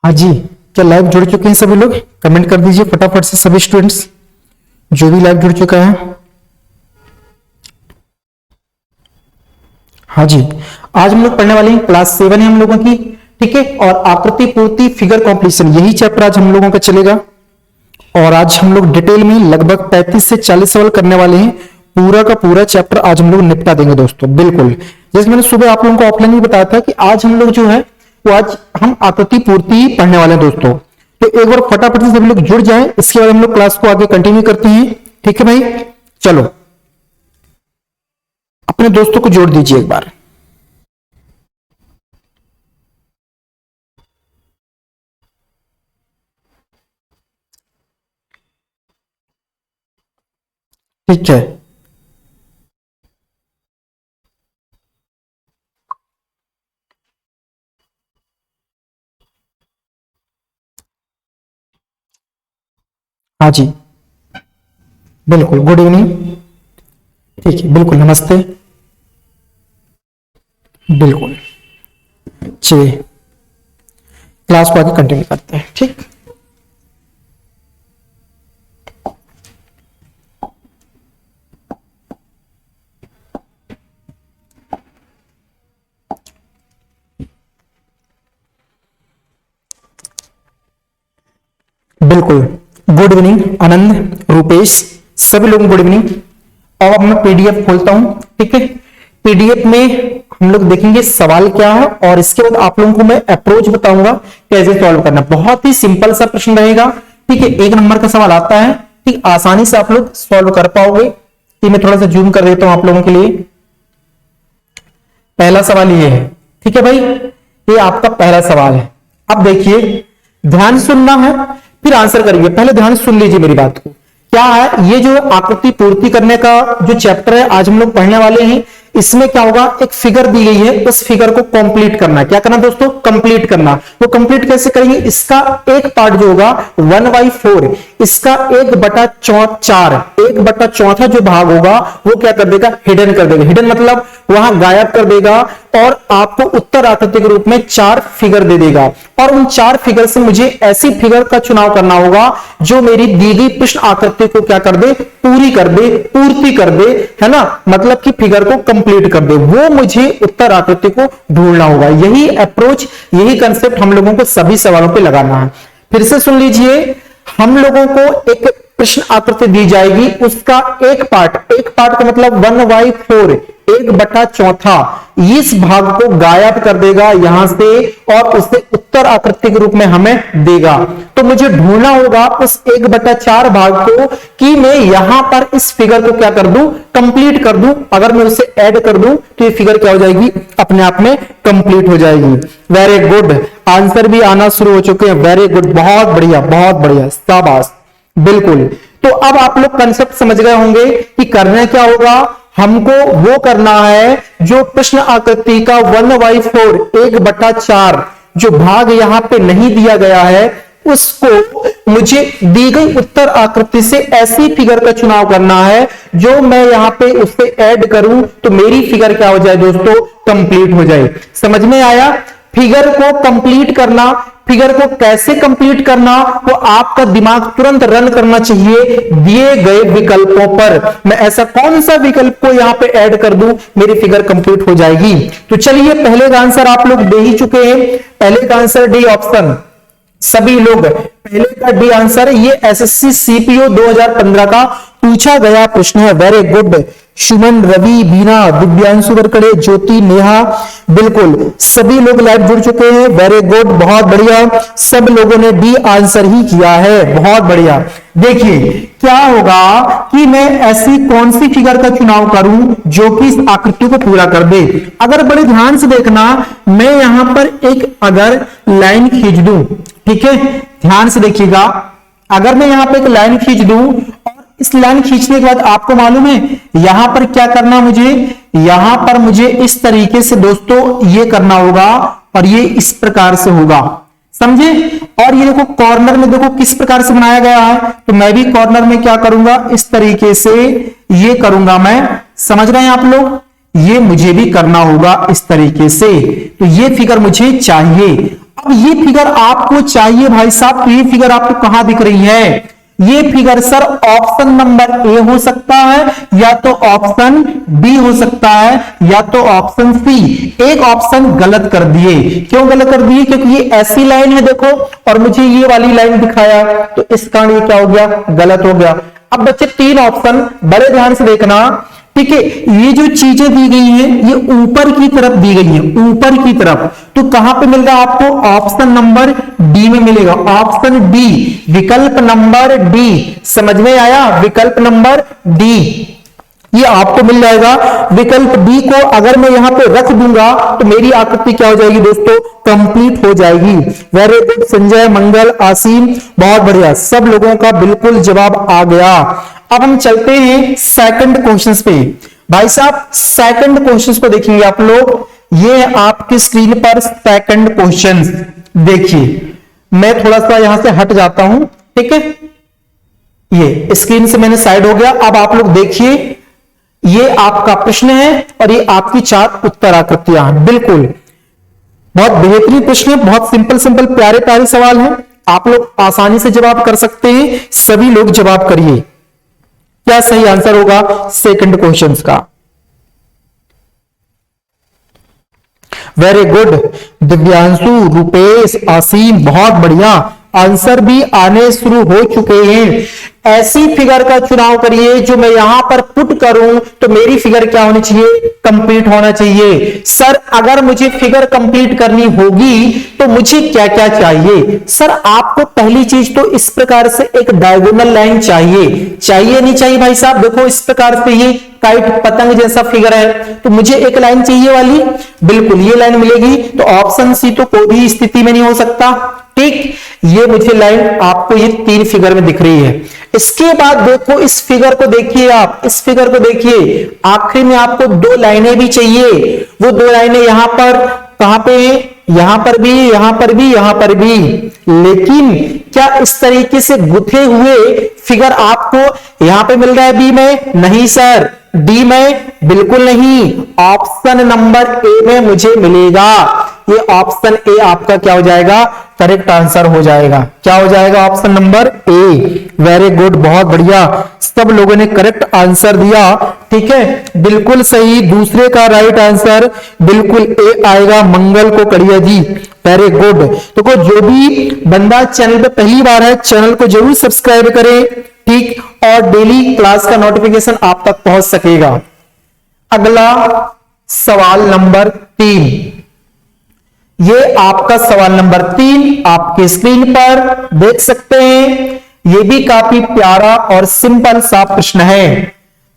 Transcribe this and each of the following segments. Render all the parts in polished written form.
हाँ जी, क्या लाइव जुड़ चुके हैं सभी लोग? कमेंट कर दीजिए फटाफट से सभी स्टूडेंट्स जो भी लाइव जुड़ चुका है। हाँ जी, आज हम लोग पढ़ने वाले हैं क्लास 7 है हम लोगों की, ठीक है। और आकृति पूर्ति फिगर कॉम्प्लीशन यही चैप्टर आज हम लोगों का चलेगा। और आज हम लोग डिटेल में लगभग 35 से 40 सवाल करने वाले हैं। पूरा का पूरा चैप्टर आज हम लोग निपटा देंगे दोस्तों, बिल्कुल। जैसे मैंने सुबह आप लोगों को ऑफलाइन भी बताया था कि आज हम लोग जो है वो आज हम आकृति पूर्ति पढ़ने वाले हैं दोस्तों। तो एक बार फटाफट से सभी लोग जुड़ जाएं, इसके बाद हम लोग क्लास को आगे कंटिन्यू करते हैं, ठीक है भाई। चलो अपने दोस्तों को जोड़ दीजिए एक बार। ठीक है, हाँ जी बिल्कुल, गुड इवनिंग। ठीक है, बिल्कुल, नमस्ते, बिल्कुल। चलिए क्लास को आगे कंटिन्यू करते हैं, ठीक। बिल्कुल, गुड इवनिंग आनंद, रूपेश, सभी लोगों गुड इवनिंग। अब मैं पीडीएफ खोलता हूं, ठीक है। पीडीएफ में हम लोग देखेंगे सवाल क्या है और इसके बाद आप लोगों को मैं अप्रोच बताऊंगा कैसे सॉल्व करना। बहुत ही सिंपल सा प्रश्न रहेगा, ठीक है। 1 नंबर का सवाल आता है, ठीक, आसानी से आप लोग सॉल्व कर पाओगे। तो मैं थोड़ा सा जूम कर देता हूं आप लोगों के लिए। पहला सवाल ये है, ठीक है भाई, ये आपका पहला सवाल है। अब देखिए, ध्यान सुनना है फिर आंसर करिए। पहले ध्यान सुन लीजिए मेरी बात को। क्या है, ये जो आकृति पूर्ति करने का जो चैप्टर है आज हम लोग पढ़ने वाले हैं, इसमें क्या होगा, एक फिगर दी गई है, उस फिगर को कंप्लीट करना। क्या करना दोस्तों? कंप्लीट करना। वो कंप्लीट कैसे करेंगे? इसका एक पार्ट जो होगा 1/4, इसका 1/4, 1/4 जो भाग होगा वो क्या कर देगा? हिडन कर देगा। हिडन मतलब वहां गायब कर देगा और आपको उत्तर आकृति के रूप में 4 फिगर दे देगा। और उन 4 फिगर से मुझे ऐसी फिगर का चुनाव करना होगा जो मेरी दी गई प्रश्न आकृति को क्या कर दे? पूरी कर दे, पूर्ति कर दे, है ना। मतलब कि फिगर को कंप्लीट कर दे। वो मुझे उत्तर आकृति को ढूंढना होगा। यही अप्रोच, यही कंसेप्ट हम लोगों को सभी सवालों पे लगाना है। फिर से सुन लीजिए, हम लोगों को एक प्रश्न आकृति दी जाएगी, उसका एक पार्ट का मतलब 1/4, 1/4 इस भाग को गायब कर देगा यहां से और उसे उत्तर आकृति के रूप में हमें देगा। तो मुझे ढूंढना होगा उस 1/4 भाग को कि मैं यहां पर इस फिगर को क्या कर दूं? कंप्लीट कर दूं। अगर मैं उसे ऐड कर दूं तो ये फिगर क्या हो जाएगी? अपने आप में कंप्लीट हो जाएगी। वेरी गुड, आंसर भी आना शुरू हो चुके हैं। वेरी गुड, बहुत बढ़िया, बहुत बढ़िया, शाबाश, बिल्कुल। तो अब आप लोग कंसेप्ट समझ गए होंगे कि करना क्या होगा। हमको वो करना है जो प्रश्न आकृति का 1/4, 1/4 जो भाग यहां पे नहीं दिया गया है, उसको मुझे दी गई उत्तर आकृति से ऐसी फिगर का चुनाव करना है जो मैं यहां पे उससे ऐड करूं तो मेरी फिगर क्या हो जाए दोस्तों? कंप्लीट हो जाए। समझ में आया? फिगर को कंप्लीट करना, फिगर को कैसे कंप्लीट करना, वो आपका दिमाग तुरंत रन करना चाहिए दिए गए विकल्पों पर। मैं ऐसा कौन सा विकल्प को यहां पे ऐड कर दूं मेरी फिगर कंप्लीट हो जाएगी। तो चलिए, पहले का आंसर आप लोग दे ही चुके हैं। पहले का आंसर डी ऑप्शन, सभी लोग पहले का डी आंसर। ये एसएससी सीपीओ 2015 का पूछा गया प्रश्न है। वेरी गुड, सुमन, रवि, बीना, दिव्यांशु वरकड़े, ज्योति, नेहा, बिल्कुल सभी लोग लाइव जुड़ चुके हैं। वेरी गुड, बहुत बढ़िया, सब लोगों ने डी आंसर ही किया है, बहुत बढ़िया। देखिए क्या होगा कि मैं ऐसी कौन सी फिगर का चुनाव करूं जो कि इस आकृति को पूरा कर दे। अगर बड़े ध्यान से देखना, मैं यहां पर एक अगर लाइन खींच दूं, ठीक है, ध्यान से देखिएगा। अगर मैं यहां पर एक लाइन खींच दूं और इस लाइन खींचने के बाद आपको मालूम है यहां पर क्या करना, मुझे यहां पर मुझे इस तरीके से दोस्तों ये करना होगा और ये इस प्रकार से होगा, समझे। और ये देखो कॉर्नर में देखो किस प्रकार से बनाया गया है, तो मैं भी कॉर्नर में क्या करूंगा? इस तरीके से ये करूंगा मैं। समझ रहे हैं आप लोग? ये मुझे भी करना होगा इस तरीके से। तो ये फिगर मुझे चाहिए। अब ये फिगर आपको चाहिए भाई साहब, तो ये फिगर आपको कहां दिख रही है? ये figure sir option number A हो सकता है, या तो ऑप्शन बी हो सकता है, या तो ऑप्शन सी। एक ऑप्शन गलत कर दिए। क्यों गलत कर दिए? क्योंकि ये ऐसी लाइन है देखो, और मुझे ये वाली लाइन दिखाया, तो इस कारण ये क्या हो गया? गलत हो गया। अब बच्चे तीन ऑप्शन बड़े ध्यान से देखना, ठीक है। ये जो चीजें दी गई हैं ये ऊपर की तरफ दी गई है, ऊपर की तरफ। तो कहां पे मिल रहा है आपको? ऑप्शन नंबर डी में मिलेगा, ऑप्शन डी, विकल्प नंबर डी। समझ में आया? विकल्प नंबर डी ये आपको मिल जाएगा। विकल्प डी को अगर मैं यहां पे रख दूंगा तो मेरी आकृति क्या हो जाएगी दोस्तों? कंप्लीट हो जाएगी। वेरी गुड संजय, मंगल, आसीम, बहुत बढ़िया, सब लोगों का बिल्कुल जवाब आ गया। अब हम चलते हैं सेकंड क्वेश्चन पे। भाई साहब सेकंड क्वेश्चन को देखेंगे आप लोग। ये आपकी स्क्रीन पर सेकंड क्वेश्चन देखिए। मैं थोड़ा सा यहां से हट जाता हूं, ठीक है। ये स्क्रीन से मैंने साइड हो गया। अब आप लोग देखिए, ये आपका प्रश्न है और ये आपकी चार उत्तर आकृतियां हैं। बिल्कुल बहुत बेहतरीन प्रश्न है, बहुत सिंपल सिंपल प्यारे प्यारे सवाल हैं। आप लोग आसानी से जवाब कर सकते हैं। सभी लोग जवाब करिए। क्या सही आंसर होगा सेकंड क्वेश्चन का? वेरी गुड दिव्यांशु, रुपेश, आसीम, बहुत बढ़िया। आंसर भी आने शुरू हो चुके हैं। ऐसी फिगर का चुनाव करिए जो मैं यहां पर पुट करूं तो मेरी फिगर क्या होनी चाहिए? कंप्लीट होना चाहिए। सर अगर मुझे फिगर कंप्लीट करनी होगी तो मुझे क्या क्या चाहिए? सर आपको पहली चीज तो इस प्रकार से एक डायगोनल लाइन चाहिए नहीं चाहिए भाई साहब? देखो इस प्रकार से ये काइट पतंग जैसा फिगर है, तो मुझे एक लाइन चाहिए वाली, बिल्कुल ये लाइन मिलेगी। तो ऑप्शन सी तो कोई भी स्थिति में नहीं हो सकता, ठीक। ये मुझे लाइन आपको ये तीन फिगर में दिख रही है। इसके बाद देखो इस फिगर को देखिए, आप इस फिगर को देखिए, आखिरी में आपको दो लाइनें भी चाहिए। वो दो लाइनें यहां पर कहां पे? यहां पर भी, यहां पर भी, यहां पर भी। लेकिन क्या इस तरीके से गुथे हुए फिगर आपको यहां पे मिल रहा है बी में? नहीं सर, डी में बिल्कुल नहीं, ऑप्शन नंबर ए में मुझे मिलेगा। ये ऑप्शन ए आपका क्या हो जाएगा? करेक्ट आंसर हो जाएगा। क्या हो जाएगा? Option number A. Very good, बहुत बढ़िया, सब लोगों ने करेक्ट आंसर दिया, ठीक है, बिल्कुल सही। दूसरे का राइट आंसर बिल्कुल ए आएगा, मंगल को करिया जी। Very good. तो जो भी बंदा चैनल पे पहली बार है, चैनल को जरूर सब्सक्राइब करें, ठीक, और डेली क्लास का नोटिफिकेशन आप तक पहुंच सकेगा। अगला सवाल नंबर 3, ये आपका सवाल नंबर 3 आपकी स्क्रीन पर देख सकते हैं। ये भी काफी प्यारा और सिंपल सा प्रश्न है।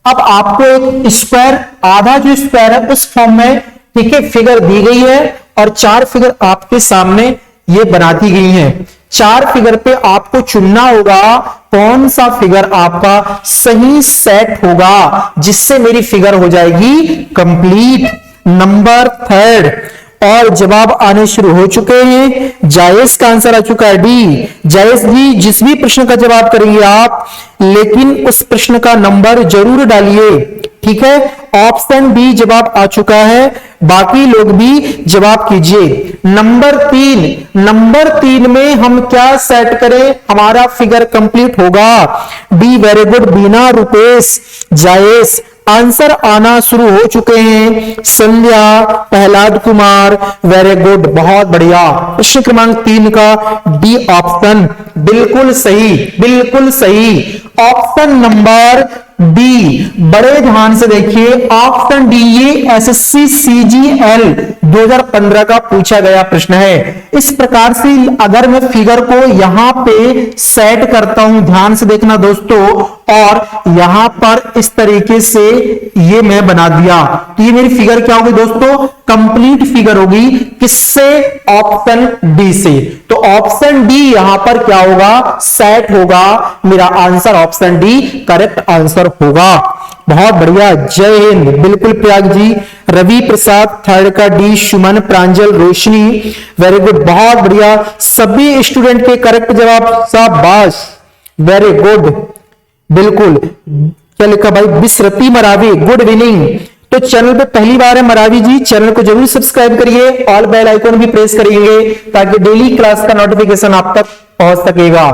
अब आपको एक स्क्वायर, आधा जो स्क्वायर है उस फॉर्म में, ठीक है, फिगर दी गई है और चार फिगर आपके सामने ये बना दी गई हैं। चार फिगर पे आपको चुनना होगा कौन सा फिगर आपका सही सेट होगा जिससे मेरी फिगर हो जाएगी कंप्लीट। नंबर 3 और जवाब आने शुरू हो चुके हैं। जायज का आंसर आ चुका है डी। जायज जी, जिस भी प्रश्न का जवाब करेंगे आप, लेकिन उस प्रश्न का नंबर जरूर डालिए, ठीक है। ऑप्शन बी जवाब आ चुका है, बाकी लोग भी जवाब कीजिए। नंबर 3 में हम क्या सेट करें? हमारा फिगर कंप्लीट होगा डी। वेरी गुड बीना, रुपेश, जायज, आंसर आना शुरू हो चुके हैं। संध्या, प्रहलाद कुमार, वेरी गुड, बहुत बढ़िया। प्रश्न क्रमांक 3 का डी ऑप्शन बिल्कुल सही, बिल्कुल सही। ऑप्शन नंबर डी, बड़े ध्यान से देखिए, ऑप्शन डी ये एसएससी सीजीएल 2015 का पूछा गया प्रश्न है। इस प्रकार से अगर मैं फिगर को यहां पे सेट करता हूं, ध्यान से देखना दोस्तों, और यहां पर इस तरीके से ये मैं बना दिया, तो ये मेरी फिगर क्या होगी दोस्तों? कंप्लीट फिगर होगी। किससे? ऑप्शन डी से। तो ऑप्शन डी यहां पर क्या होगा? सेट होगा। मेरा answer option D correct answer होगा। बहुत बढ़िया, जय हिंद, बिल्कुल प्रयाग जी। रवि प्रसाद थर्ड का डी, सुमन, प्रांजल, रोशनी, वेरी गुड, बहुत बढ़िया। सभी स्टूडेंट के करेक्ट जवाब, शाबाश, वेरी गुड, बिल्कुल। क्या लिखा भाई? बिस्रती मरावी, गुड विनिंग, तो चैनल पे पहली बार है मरावी जी, चैनल को जरूर सब्सक्राइब करिए, ऑल बेल आइकन भी प्रेस करिएंगे ताकि डेली क्लास का नोटिफिकेशन आप तक पहुंच सकेगा।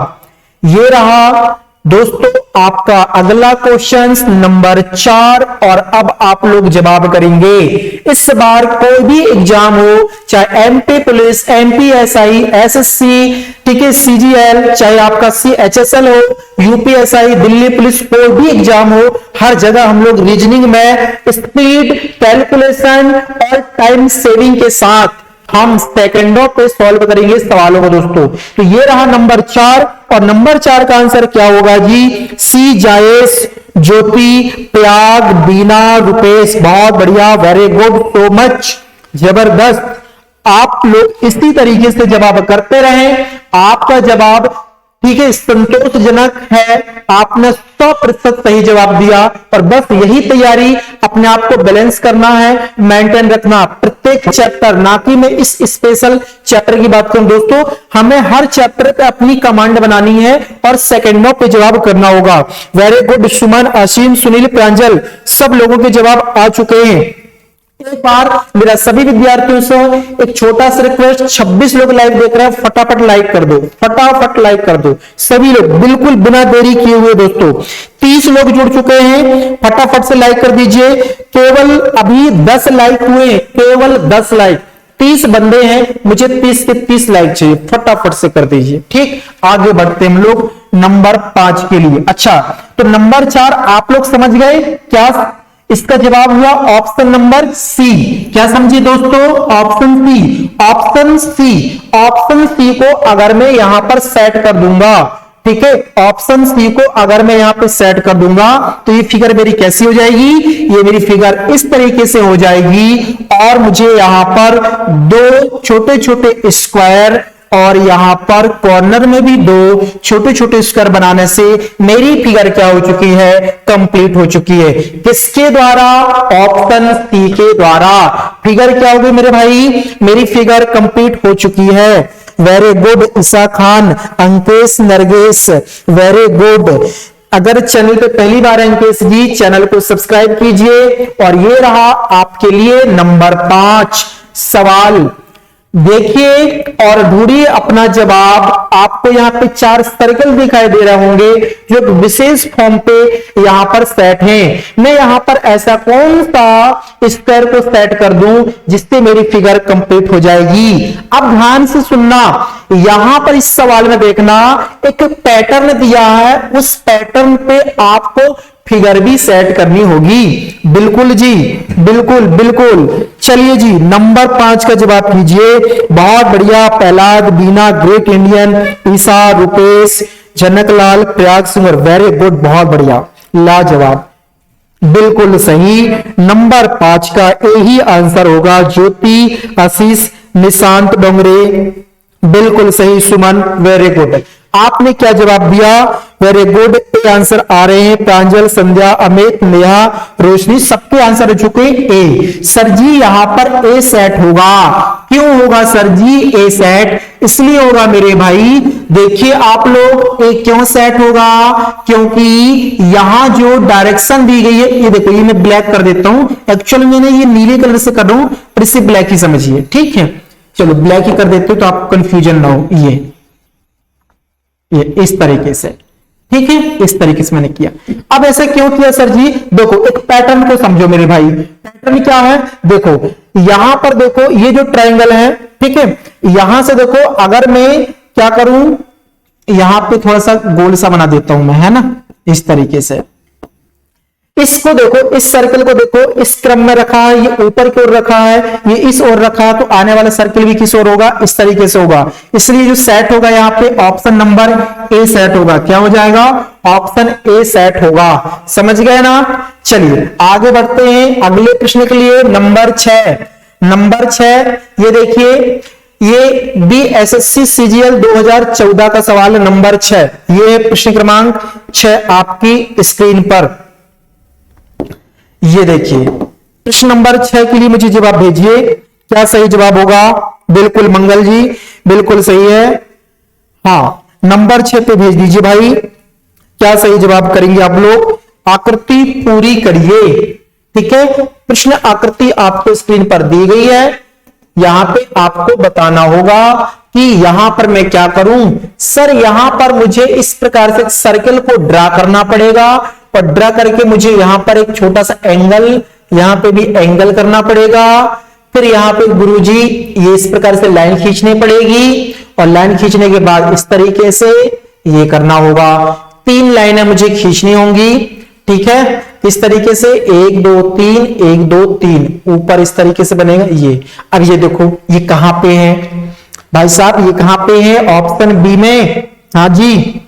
ये रहा दोस्तों आपका अगला क्वेश्चन नंबर 4, और अब आप लोग जवाब करेंगे। इस बार कोई भी एग्जाम हो, चाहे MP police, MP SI, SSC, ठीक है, सीजीएल, चाहे आपका सीएचएसएल हो, यूपीएसआई, दिल्ली पुलिस, कोई भी एग्जाम हो, हर जगह हम लोग रीजनिंग में स्पीड, कैलकुलेशन और टाइम सेविंग के साथ हम सेकंडों पे सॉल्व करेंगे सवालों को दोस्तों। तो ये रहा नंबर 4, और नंबर 4 का आंसर क्या होगा जी? सी, जायेश, ज्योति, प्रयाग, बीना, रुपेश। बहुत बढ़िया, वेरी गुड, सो मच, जबरदस्त। आप लोग इसी तरीके से जवाब करते रहें। आपका जवाब ठीक है संतोषजनक है, आपने 100% सही जवाब दिया, और बस यही तैयारी अपने आप को बैलेंस करना है, मेंटेन रखना प्रत्येक चैप्टर, ना कि मैं इस स्पेशल चैप्टर की बात करूं दोस्तों, हमें हर चैप्टर पे अपनी कमांड बनानी है और सेकंडों पे जवाब करना होगा। वेरी गुड, सुमन, असीम, सुनील, प्रांजल, सब लोगों के जवाब आ चुके हैं। एक बार मेरा सभी विद्यार्थियों से एक छोटा सा रिक्वेस्ट, 26 लोग लाइव देख रहे हैं, फटाफट लाइक कर दो, फटाफट लाइक कर दो सभी लोग, बिल्कुल बिना देरी किए हुए दोस्तों। 30 लोग जुड़ चुके हैं, फटाफट से लाइक कर दीजिए। केवल अभी 10 लाइक हुए, केवल 10 लाइक, 30 बंदे हैं, मुझे 30 के 30 लाइक चाहिए, फटाफट से कर दीजिए। ठीक, आगे बढ़ते हम लोग नंबर 5 के लिए। अच्छा, तो नंबर 4 आप लोग समझ गए क्या? इसका जवाब हुआ ऑप्शन नंबर सी। क्या समझिए दोस्तों? Option C, option C, option C को अगर मैं यहां पर सेट कर दूंगा, ठीक है, ऑप्शन सी को अगर मैं यहां पे सेट कर दूंगा तो ये फिगर मेरी कैसी हो जाएगी? ये मेरी फिगर इस तरीके से हो जाएगी, और मुझे यहां पर 2 छोटे छोटे स्क्वायर और यहां पर कॉर्नर में भी 2 छोटे छोटे स्क्वायर बनाने से मेरी फिगर क्या हो चुकी है? कंप्लीट हो चुकी है। किसके द्वारा? ऑप्शन सी के द्वारा। फिगर क्या होगी मेरे भाई? मेरी फिगर कंप्लीट हो चुकी है। वेरी गुड, ईसा खान, अंकेश, नरगेश, वेरी गुड। अगर चैनल पे पहली बार अंकेश जी, चैनल को सब्सक्राइब कीजिए। और ये रहा आपके लिए नंबर 5 सवाल। देखिए और ढूंढिए अपना जवाब। आपको यहाँ पे 4 सर्कल दिखाई दे रहे होंगे जो एक विशेष फॉर्म पे यहाँ पर सेट हैं। मैं यहाँ पर ऐसा कौन सा स्क्वायर को सेट कर दूं जिससे मेरी फिगर कंप्लीट हो जाएगी। अब ध्यान से सुनना, यहां पर इस सवाल में देखना एक पैटर्न दिया है, उस पैटर्न पे आपको फिगर भी सेट करनी होगी। बिल्कुल जी, बिल्कुल बिल्कुल। चलिए जी, नंबर 5 का जवाब कीजिए। बहुत बढ़िया, प्रहलाद, बीना, ग्रेट इंडियन, ईसा, रुपेश, जनकलाल, प्रयाग सिंह, वेरी गुड, बहुत बढ़िया, लाजवाब, बिल्कुल सही। नंबर 5 का यही आंसर होगा। ज्योति, आशीष, निशांत डोंगरे, बिल्कुल सही। सुमन, वेरी गुड। आपने क्या जवाब दिया? वेरी गुड, ए आंसर आ रहे हैं। प्रांजल, संध्या, अमित, नेहा, रोशनी, सबके आंसर हो चुके ए। सर जी यहां पर ए सेट होगा। क्यों होगा सर जी ए सेट? इसलिए होगा मेरे भाई, देखिए आप लोग, ए क्यों सेट होगा? क्योंकि यहां जो डायरेक्शन दी गई है, ये देखो, ये मैं ब्लैक कर देता हूं, एक्चुअली मैंने ये नीले कलर से कर रहा हूं, पर इसे ब्लैक ही समझिए, ठीक है। चलो ब्लैक ही कर देते हो तो आपको कंफ्यूजन ना हो। ये इस तरीके से, ठीक है, इस तरीके से मैंने किया। अब ऐसा क्यों किया सर जी? देखो एक पैटर्न को समझो मेरे भाई। पैटर्न क्या है? देखो यहां पर देखो, ये जो ट्रायंगल है, ठीक है, यहां से देखो, अगर मैं क्या करूं, यहां पे थोड़ा सा गोल सा बना देता हूं मैं, है ना, इस तरीके से। इसको देखो, इस सर्कल को देखो, इस क्रम में रखा है, ये ऊपर की ओर रखा है, ये इस ओर रखा है, तो आने वाला सर्कल भी किस ओर होगा? इस तरीके से होगा। इसलिए जो सेट होगा यहाँ पे ऑप्शन नंबर ए सेट होगा। क्या हो जाएगा? ऑप्शन ए सेट होगा। समझ गए ना? चलिए आगे बढ़ते हैं अगले प्रश्न के लिए। नंबर 6, नंबर 6 ये देखिए, ये बीएसएससी सीजीएल 2014 का सवाल है। नंबर 6, ये प्रश्न क्रमांक 6 आपकी स्क्रीन पर, ये देखिए प्रश्न नंबर 6 के लिए मुझे जवाब भेजिए। क्या सही जवाब होगा? बिल्कुल मंगल जी, बिल्कुल सही है। हाँ, नंबर 6 पे भेज दीजिए भाई। क्या सही जवाब करेंगे आप लोग? आकृति पूरी करिए, ठीक है, प्रश्न आकृति आपको स्क्रीन पर दी गई है। यहां पे आपको बताना होगा कि यहां पर मैं क्या करूं। सर यहां पर मुझे इस प्रकार से सर्कल को ड्रा करना पड़ेगा और ड्रा करके मुझे यहां पर एक छोटा सा एंगल, यहां पे भी एंगल करना पड़ेगा। फिर यहां पे गुरुजी ये इस प्रकार से लाइन खींचनी पड़ेगी और लाइन खींचने के बाद इस तरीके से ये करना होगा। 3 लाइनें मुझे खींचनी होंगी, ठीक है, इस तरीके से 1 2 3 1 2 3 ऊपर इस तरीके से बनेगा ये। अब ये देखो ये कहां पे है भाई साहब, ये कहां पे है, ऑप्शन बी में। हाँ जी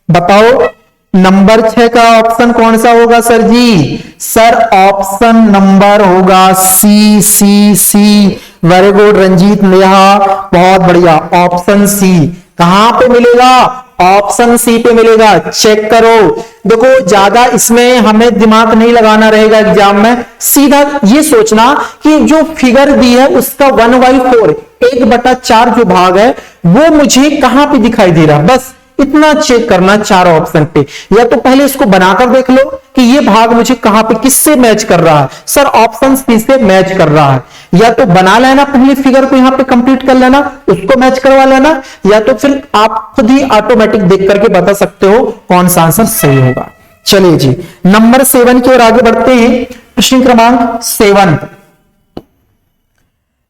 बताओ नंबर 6 का ऑप्शन कौन सा होगा सर जी। सर ऑप्शन नंबर होगा सी सी सी। वेरी गुड रंजीत नेहा, बहुत बढ़िया, ऑप्शन सी। कहां पे मिलेगा, ऑप्शन सी पे मिलेगा, चेक करो। देखो ज्यादा इसमें हमें दिमाग नहीं लगाना रहेगा एग्जाम में, सीधा ये सोचना कि जो फिगर दी है उसका 1/4 1/4 जो भाग है वो मुझे कहां पे दिखाई दे रहा, बस इतना चेक करना चार ऑप्शन पे। या तो पहले इसको बनाकर देख लो कि ये भाग मुझे कहां पे किससे मैच कर रहा है। सर ऑप्शन सी से मैच कर रहा है, या तो बना लेना पहले फिगर को यहां पे कंप्लीट कर लेना, उसको मैच करवा लेना, या तो फिर आप खुद ही ऑटोमेटिक देख करके बता सकते हो कौन सा आंसर सही होगा। चलिए जी नंबर 7 की ओर आगे बढ़ते हैं। प्रश्न क्रमांक 7,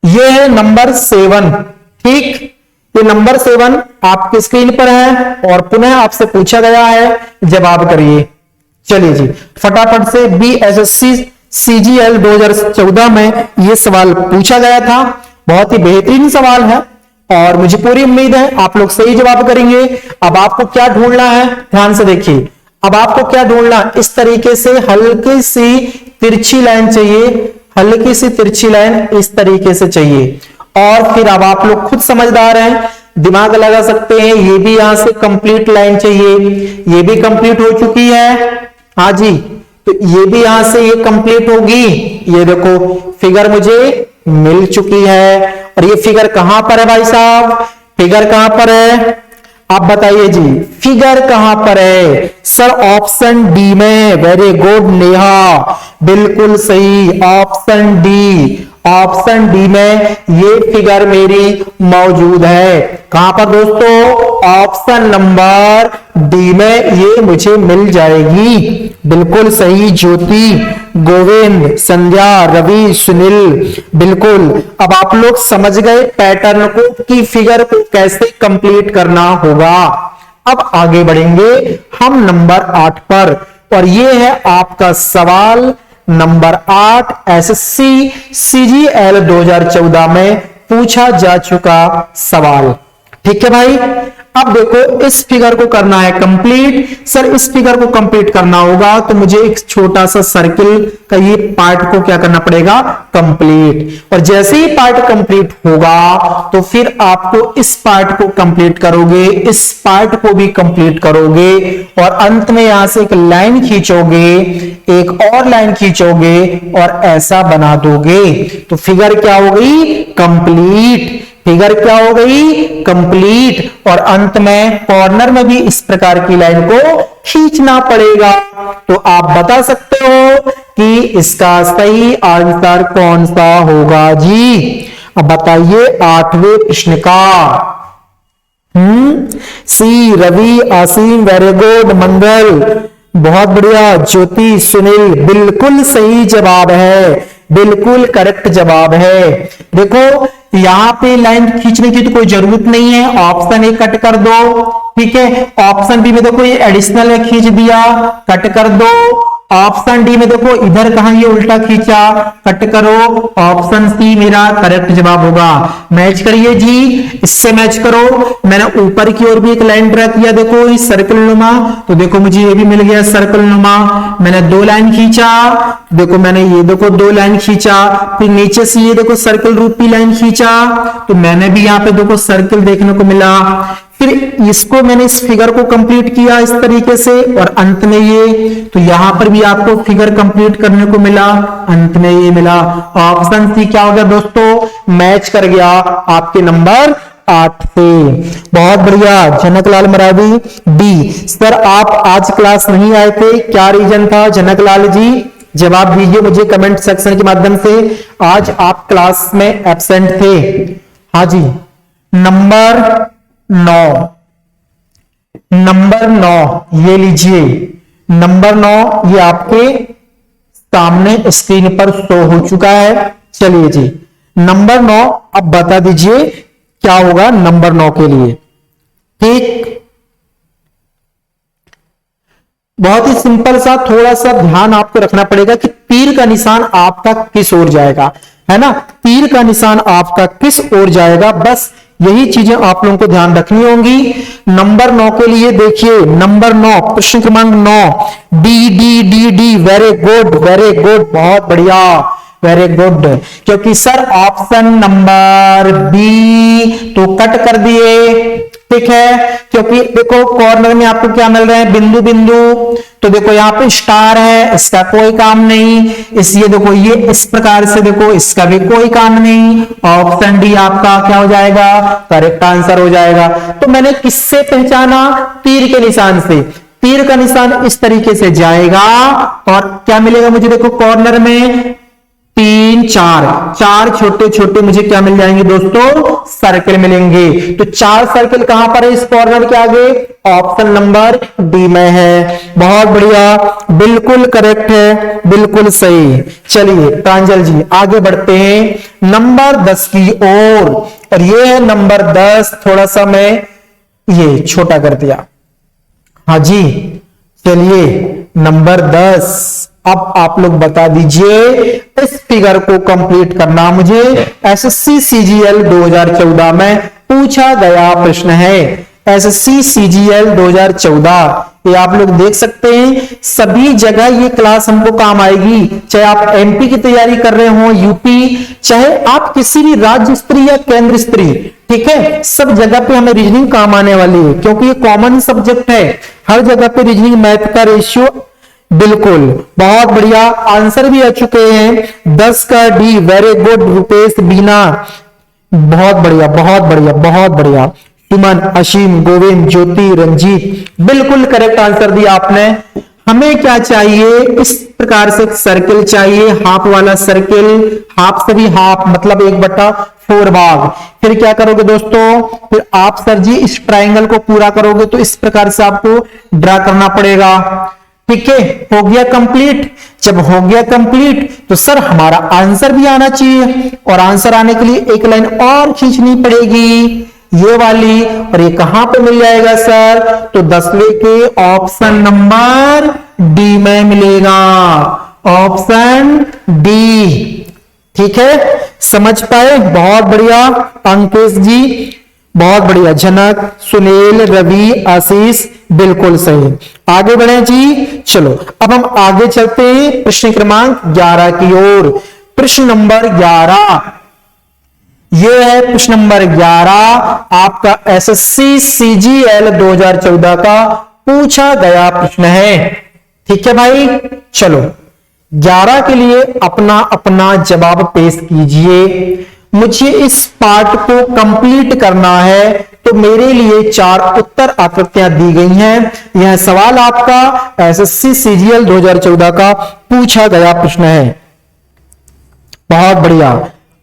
ये है नंबर 7, ठीक। ये नंबर 7 आपकी स्क्रीन पर है और पुनः आपसे पूछा गया है, जवाब करिए। चलिए जी फटाफट से BSSC CGL 2014 में यह सवाल पूछा गया था, बहुत ही बेहतरीन सवाल है और मुझे पूरी उम्मीद है आप लोग सही जवाब करेंगे। अब आपको क्या ढूंढना है, ध्यान से देखिए। अब आपको क्या ढूंढना, इस तरीके से हल्की सी तिरछी लाइन चाहिए, हल्की सी तिरछी लाइन इस तरीके से चाहिए। और फिर अब आप लोग खुद समझदार हैं, दिमाग लगा सकते हैं। ये भी यहां से कंप्लीट लाइन चाहिए, ये भी कंप्लीट हो चुकी है। हाँ जी, तो ये भी यहां से ये कंप्लीट होगी। ये देखो फिगर मुझे मिल चुकी है। और ये फिगर कहां पर है भाई साहब, फिगर कहां पर है, आप बताइए जी, फिगर कहां पर है। सर ऑप्शन डी में। वेरी गुड नेहा, बिल्कुल सही, ऑप्शन डी। ऑप्शन डी में ये फिगर मेरी मौजूद है। कहां पर दोस्तों, ऑप्शन नंबर डी में ये मुझे मिल जाएगी। बिल्कुल सही ज्योति, गोविंद, संध्या, रवि, सुनील, बिल्कुल। अब आप लोग समझ गए पैटर्न को कि फिगर को कैसे कंप्लीट करना होगा। अब आगे बढ़ेंगे हम नंबर 8 पर और ये है आपका सवाल नंबर 8 SSC CGL 2014 में पूछा जा चुका सवाल। ठीक है भाई, अब देखो इस फिगर को करना है कंप्लीट। सर इस फिगर को कंप्लीट करना होगा तो मुझे एक छोटा सा सर्किल का ये पार्ट को क्या करना पड़ेगा, कंप्लीट। और जैसे ही पार्ट कंप्लीट होगा तो फिर आपको इस पार्ट को कंप्लीट करोगे, इस पार्ट को भी कंप्लीट करोगे और अंत में यहां से एक लाइन खींचोगे, एक और लाइन खींचोगे और ऐसा बना दोगे तो फिगर क्या हो गई, कंप्लीट। फिगर क्या हो गई, कंप्लीट। और अंत में कॉर्नर में भी इस प्रकार की लाइन को खींचना पड़ेगा। तो आप बता सकते हो कि इसका सही आंसर कौन सा होगा जी। अब बताइए 8वें प्रश्न का। सी, रवि, आसीम, वेरी गुड, मंगल, बहुत बढ़िया, ज्योति, सुनील, बिल्कुल सही जवाब है, बिल्कुल करेक्ट जवाब है। देखो यहां पे लाइन खींचने की तो कोई जरूरत नहीं है, ऑप्शन ए कट कर दो, ठीक है। ऑप्शन बी में देखो ये एडिशनल है, खींच दिया, कट कर दो। ऑप्शन डी में देखो इधर कहां ये उल्टा खींचा, कट करो। ऑप्शन सी मेरा करेक्ट जवाब होगा। मैच करिए जी, इससे मैच करो। मैंने ऊपर की ओर भी एक लाइन ड्रा किया, देखो इस सर्कल नुमा, तो देखो मुझे ये भी मिल गया सर्कल नुमा। मैंने 2 लाइन खींचा, देखो मैंने ये देखो 2 लाइन खींचा, फिर नीचे से ये देखो सर्कल रूपी लाइन खींचा, तो मैंने भी यहाँ पे देखो सर्कल देखने को मिला। फिर इसको मैंने इस फिगर को कंप्लीट किया इस तरीके से और अंत में ये, तो यहां पर भी आपको फिगर कंप्लीट करने को मिला, अंत में ये मिला। ऑप्शन सी क्या हो गया दोस्तों, मैच कर गया आपके नंबर 8 से। बहुत बढ़िया जनकलाल मरावी, डी। सर आप आज क्लास नहीं आए थे, क्या रीजन था जनकलाल जी, जवाब दीजिए मुझे कमेंट सेक्शन के माध्यम से। आज आप क्लास में एब्सेंट थे। हाँ जी, नंबर 9, नंबर 9 ये लीजिए, नंबर 9 ये आपके सामने स्क्रीन पर शो हो चुका है। चलिए जी, नंबर 9 अब बता दीजिए क्या होगा नंबर 9 के लिए। ठीक, बहुत ही सिंपल सा, थोड़ा सा ध्यान आपको रखना पड़ेगा कि तीर का निशान आपका किस ओर जाएगा, है ना। तीर का निशान आपका किस ओर जाएगा, बस यही चीजें आप लोगों को ध्यान रखनी होंगी। नंबर 9 के लिए देखिए, नंबर 9 प्रश्न क्रमांक 9, D D D D, very good very good, बहुत बढ़िया, वेरी गुड। क्योंकि सर ऑप्शन नंबर बी तो कट कर दिए, ठीक है, क्योंकि देखो कॉर्नर में आपको क्या मिल रहे हैं, बिंदु बिंदु, तो देखो यहाँ पे स्टार है, इसका कोई काम नहीं, इसलिए देखो ये इस प्रकार से देखो इसका भी कोई काम नहीं। ऑप्शन डी आपका क्या हो जाएगा, करेक्ट आंसर हो जाएगा। तो मैंने किससे पहचाना, तीर के निशान से। तीर का निशान इस तरीके से जाएगा और क्या मिलेगा मुझे, देखो कॉर्नर में 3 4 छोटे छोटे मुझे क्या मिल जाएंगे दोस्तों, सर्कल मिलेंगे। तो 4 सर्कल कहां पर है इस कॉर्नर के आगे, ऑप्शन नंबर डी में है। बहुत बढ़िया, बिल्कुल करेक्ट है, बिल्कुल सही। चलिए प्रांजल जी आगे बढ़ते हैं नंबर 10 की ओर, और ये है नंबर 10। थोड़ा सा मैं ये छोटा कर दिया। हाँ जी, चलिए नंबर 10 अब आप लोग बता दीजिए, इस फिगर को कंप्लीट करना मुझे एसएससी सीजीएल 2014 में पूछा गया प्रश्न है। एसएससी सीजीएल 2014 ये आप लोग देख सकते हैं, सभी जगह ये क्लास हमको काम आएगी, चाहे आप एमपी की तैयारी कर रहे हो, यूपी, चाहे आप किसी भी राज्य स्तरीय या केंद्र स्तरीय, ठीक है, सब जगह पे हमें रीजनिंग काम आने वाली है, क्योंकि ये कॉमन सब्जेक्ट है। हर जगह पे रीजनिंग मैथ का रेशियो, बिल्कुल बहुत बढ़िया, आंसर भी आ चुके हैं 10 का डी, वेरी गुड रुपेश बीना, बहुत बढ़िया बहुत बढ़िया बहुत बढ़िया। सुमन, असीम, गोविंद, ज्योति, रंजीत, बिल्कुल करेक्ट आंसर दिया आपने। हमें क्या चाहिए, इस प्रकार से सर्किल चाहिए, हाफ वाला सर्किल, हाफ से भी हाफ मतलब 1/4 भाग। फिर क्या करोगे दोस्तों, फिर आप सर जी इस ट्राइंगल को पूरा करोगे तो इस प्रकार से आपको ड्रा करना पड़ेगा। ठीक है, हो गया कंप्लीट। जब हो गया कंप्लीट तो सर हमारा आंसर भी आना चाहिए, और आंसर आने के लिए एक लाइन और खींचनी पड़ेगी, ये वाली, और ये कहां पे मिल जाएगा सर, तो 10वें के ऑप्शन नंबर डी में मिलेगा, ऑप्शन डी। ठीक है, समझ पाए, बहुत बढ़िया अंकेश जी, बहुत बढ़िया, जनक, सुनील, रवि, आशीष, बिल्कुल सही। आगे बढ़े जी, चलो अब हम आगे चलते हैं प्रश्न क्रमांक 11 की ओर। प्रश्न नंबर 11, ये है प्रश्न नंबर 11 आपका एसएससी सीजीएल 2014 का पूछा गया प्रश्न है। ठीक है भाई, चलो 11 के लिए अपना अपना जवाब पेश कीजिए। मुझे इस पार्ट को कंप्लीट करना है, तो मेरे लिए 4 उत्तर आकृतियां दी गई हैं। यह सवाल आपका एसएससी सीजीएल 2014 का पूछा गया प्रश्न है। बहुत बढ़िया,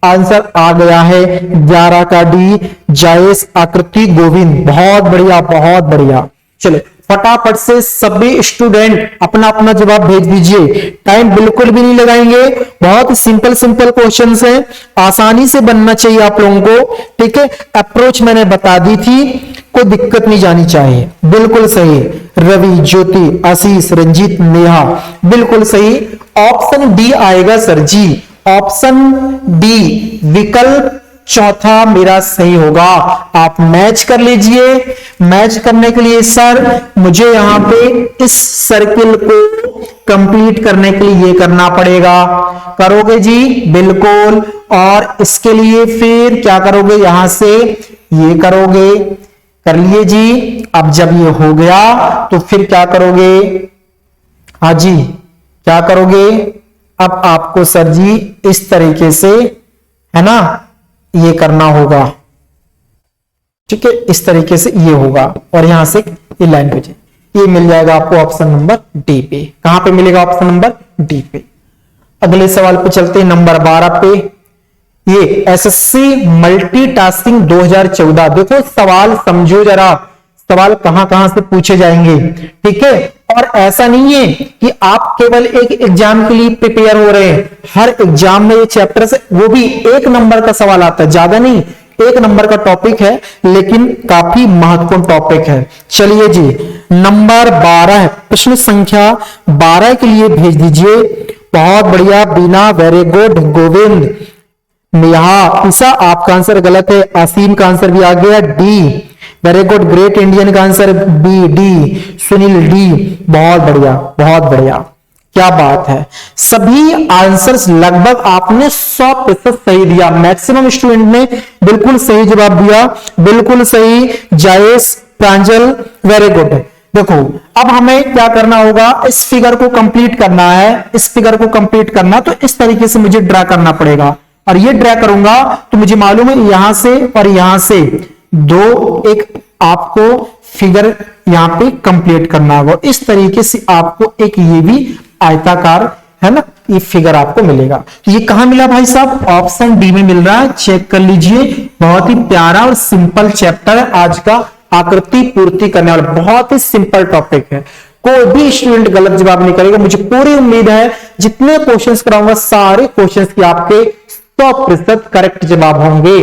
आंसर आ गया है 11 का डी, जायस, आकृति, गोविंद, बहुत बढ़िया बहुत बढ़िया। चलो फटाफट से सभी स्टूडेंट अपना अपना जवाब भेज दीजिए, टाइम बिल्कुल भी नहीं लगाएंगे, बहुत सिंपल सिंपल क्वेश्चंस हैं, आसानी से बनना चाहिए आप लोगों को। ठीक है, अप्रोच मैंने बता दी थी, कोई दिक्कत नहीं जानी चाहिए, बिल्कुल सही। रवि, ज्योति, आशीष, रंजीत, नेहा, बिल्कुल सही। ऑप्शन डी आएगा सर जी, ऑप्शन डी विकल्प चौथा मेरा सही होगा। आप मैच कर लीजिए। मैच करने के लिए सर मुझे यहां पे इस सर्किल को कंप्लीट करने के लिए ये करना पड़ेगा, करोगे जी, बिल्कुल। और इसके लिए फिर क्या करोगे, यहां से ये करोगे, कर लिए जी। अब जब ये हो गया तो फिर क्या करोगे, हाँ जी क्या करोगे, अब आपको सर जी इस तरीके से, है ना, ये करना होगा। ठीक है, इस तरीके से ये होगा, और यहां से ये लाइन भेजे, ये मिल जाएगा आपको ऑप्शन नंबर डी पे। कहां पे मिलेगा, ऑप्शन नंबर डी पे। अगले सवाल पे चलते हैं, नंबर 12 पे। ये एसएससी मल्टीटास्किंग 2014। देखो सवाल समझो जरा, सवाल कहां कहां से पूछे जाएंगे, ठीक है। और ऐसा नहीं है कि आप केवल एक एग्जाम के लिए प्रिपेयर हो रहे हैं, हर एग्जाम में ये चैप्टर से वो भी 1 नंबर का सवाल आता है, ज्यादा नहीं, 1 नंबर का टॉपिक है, लेकिन काफी महत्वपूर्ण टॉपिक है। चलिए जी, नंबर 12 है, प्रश्न संख्या 12 के लिए भेज दीजिए। बहुत बढ़िया बीना, वेरी गुड। गोविंद, नेहा, ईसा आपका आंसर गलत है, आसीम का आंसर भी आ गया D, very good. Great Indian का answer B, D. Sunil D, बहुत बढ़िया बहुत बढ़िया, क्या बात है। सभी आंसर्स लगभग आपने 100% सही दिया, मैक्सिमम स्टूडेंट ने बिल्कुल सही जवाब दिया, बिल्कुल सही। जायेश, प्रांजल, वेरी गुड। देखो अब हमें क्या करना होगा, इस फिगर को कंप्लीट करना है, इस फिगर को कंप्लीट करना, तो इस तरीके से मुझे ड्रा करना पड़ेगा, और ये ड्रा करूंगा तो मुझे मालूम है यहां से और यहां से दो, एक आपको फिगर यहां पे कंप्लीट करना होगा। इस तरीके से आपको एक ये भी आयताकार है ना, ये फिगर आपको मिलेगा। तो ये कहां मिला भाई साहब, ऑप्शन डी में मिल रहा है, चेक कर लीजिए। बहुत ही प्यारा और सिंपल चैप्टर है आज का, आकृति पूर्ति करने वाला, बहुत ही सिंपल टॉपिक है। कोई भी स्टूडेंट गलत जवाब नहीं करेगा, मुझे पूरी उम्मीद है जितने क्वेश्चंस कराऊंगा सारे क्वेश्चंस की आपके 100% करेक्ट जवाब होंगे,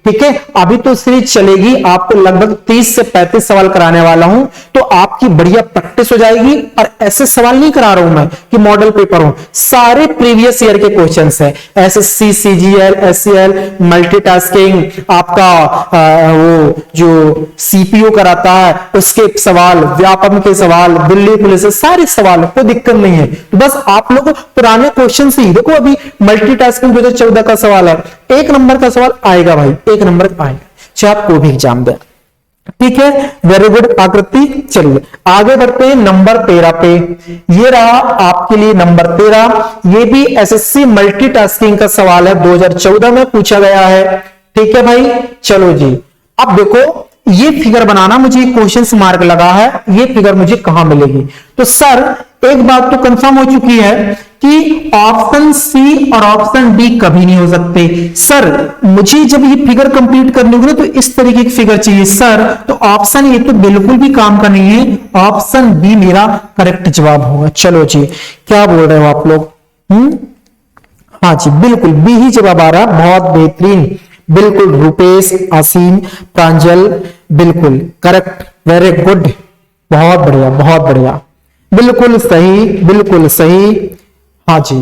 ठीक है। अभी तो सीरीज चलेगी, आपको लगभग 30 से 35 सवाल कराने वाला हूं, तो आपकी बढ़िया प्रैक्टिस हो जाएगी। और ऐसे सवाल नहीं करा रहा हूं मैं कि मॉडल पेपर हो, सारे प्रीवियस ईयर के क्वेश्चंस हैं, एसएससी, सीजीएल, एससीएल, मल्टीटास्किंग, आपका वो जो सीपीओ कराता है उसके सवाल, व्यापम के सवाल, दिल्ली पुलिस, सारे सवाल, कोई दिक्कत नहीं है। तो बस आप लोग पुराने क्वेश्चन ही देखो, अभी मल्टीटास्किंग 2014 का सवाल है, 1 नंबर का सवाल आएगा भाई, 1 नंबर का आएगा, चाहे आप कोई भी एग्जाम दे, ठीक है। वेरी गुड आकृति। चलिए आगे बढ़ते हैं नंबर 13 पे। ये रहा आपके लिए नंबर 13, ये भी एसएससी मल्टीटास्किंग का सवाल है, 2014 में पूछा गया है, ठीक है भाई। चलो जी, अब देखो ये फिगर बनाना, मुझे क्वेश्चन मार्क लगा है, ये फिगर मुझे कहां मिलेगी। तो सर एक बात तो कंफर्म हो चुकी है कि ऑप्शन सी और ऑप्शन डी कभी नहीं हो सकते। सर मुझे जब ये फिगर कंप्लीट करनी होगी ना, तो इस तरीके की फिगर चाहिए सर, तो ऑप्शन ए तो बिल्कुल भी काम का नहीं है, ऑप्शन बी मेरा करेक्ट जवाब होगा। चलो जी, क्या बोल रहे हो आप लोग? हाँ जी, बिल्कुल बी ही जवाब आ रहा, बहुत बेहतरीन, बिल्कुल। रुपेश, आसीम, प्रांजल, बिल्कुल करेक्ट, वेरी गुड, बहुत बढ़िया बहुत बढ़िया, बिल्कुल सही बिल्कुल सही। हाँ जी,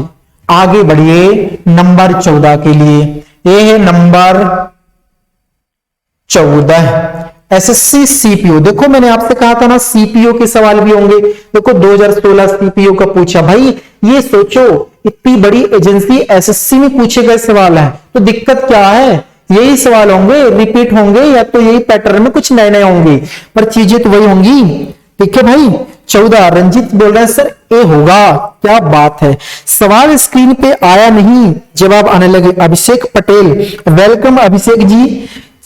आगे बढ़िए नंबर 14 के लिए। ये है नंबर 14, एसएससी सीपीओ। देखो मैंने आपसे कहा था ना सीपीओ के सवाल भी होंगे, देखो 2016 सीपीओ का पूछा। भाई ये सोचो, इतनी बड़ी एजेंसी एसएससी में पूछे गए सवाल है, तो दिक्कत क्या है, यही सवाल होंगे, रिपीट होंगे, या तो यही पैटर्न में कुछ नए नए होंगे, पर चीजें तो वही होंगी, ठीक है भाई। 14 रंजीत बोल रहे हैं सर ए होगा, क्या बात है। सवाल स्क्रीन पे आया नहीं, जवाब आने लगे। अभिषेक पटेल, वेलकम अभिषेक जी,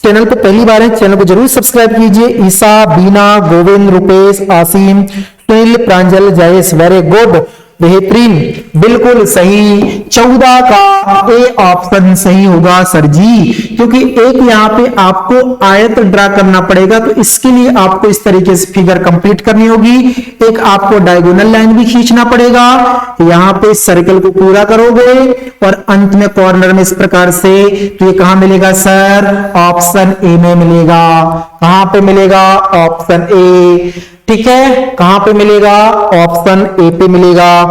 चैनल पे पहली बार है, चैनल को जरूर सब्सक्राइब कीजिए। ईसा, बीना, गोविंद, रुपेश, आसीम, सुनील, प्रांजल, जयेश, वेरी गुड, बेहतरीन, बिल्कुल सही। 14 का ए ऑप्शन सही होगा सर जी, क्योंकि एक यहाँ पे आपको आयत ड्रा करना पड़ेगा, तो इसके लिए आपको इस तरीके से फिगर कंप्लीट करनी होगी। एक आपको डायगोनल लाइन भी खींचना पड़ेगा, यहाँ पे सर्कल को पूरा करोगे और अंत में कॉर्नर में इस प्रकार से, तो ये कहां मिलेगा सर, ऑप्शन ए में मिलेगा। कहां पे मिलेगा, ऑप्शन ए, ठीक है। कहां पे मिलेगा, ऑप्शन ए पे मिलेगा,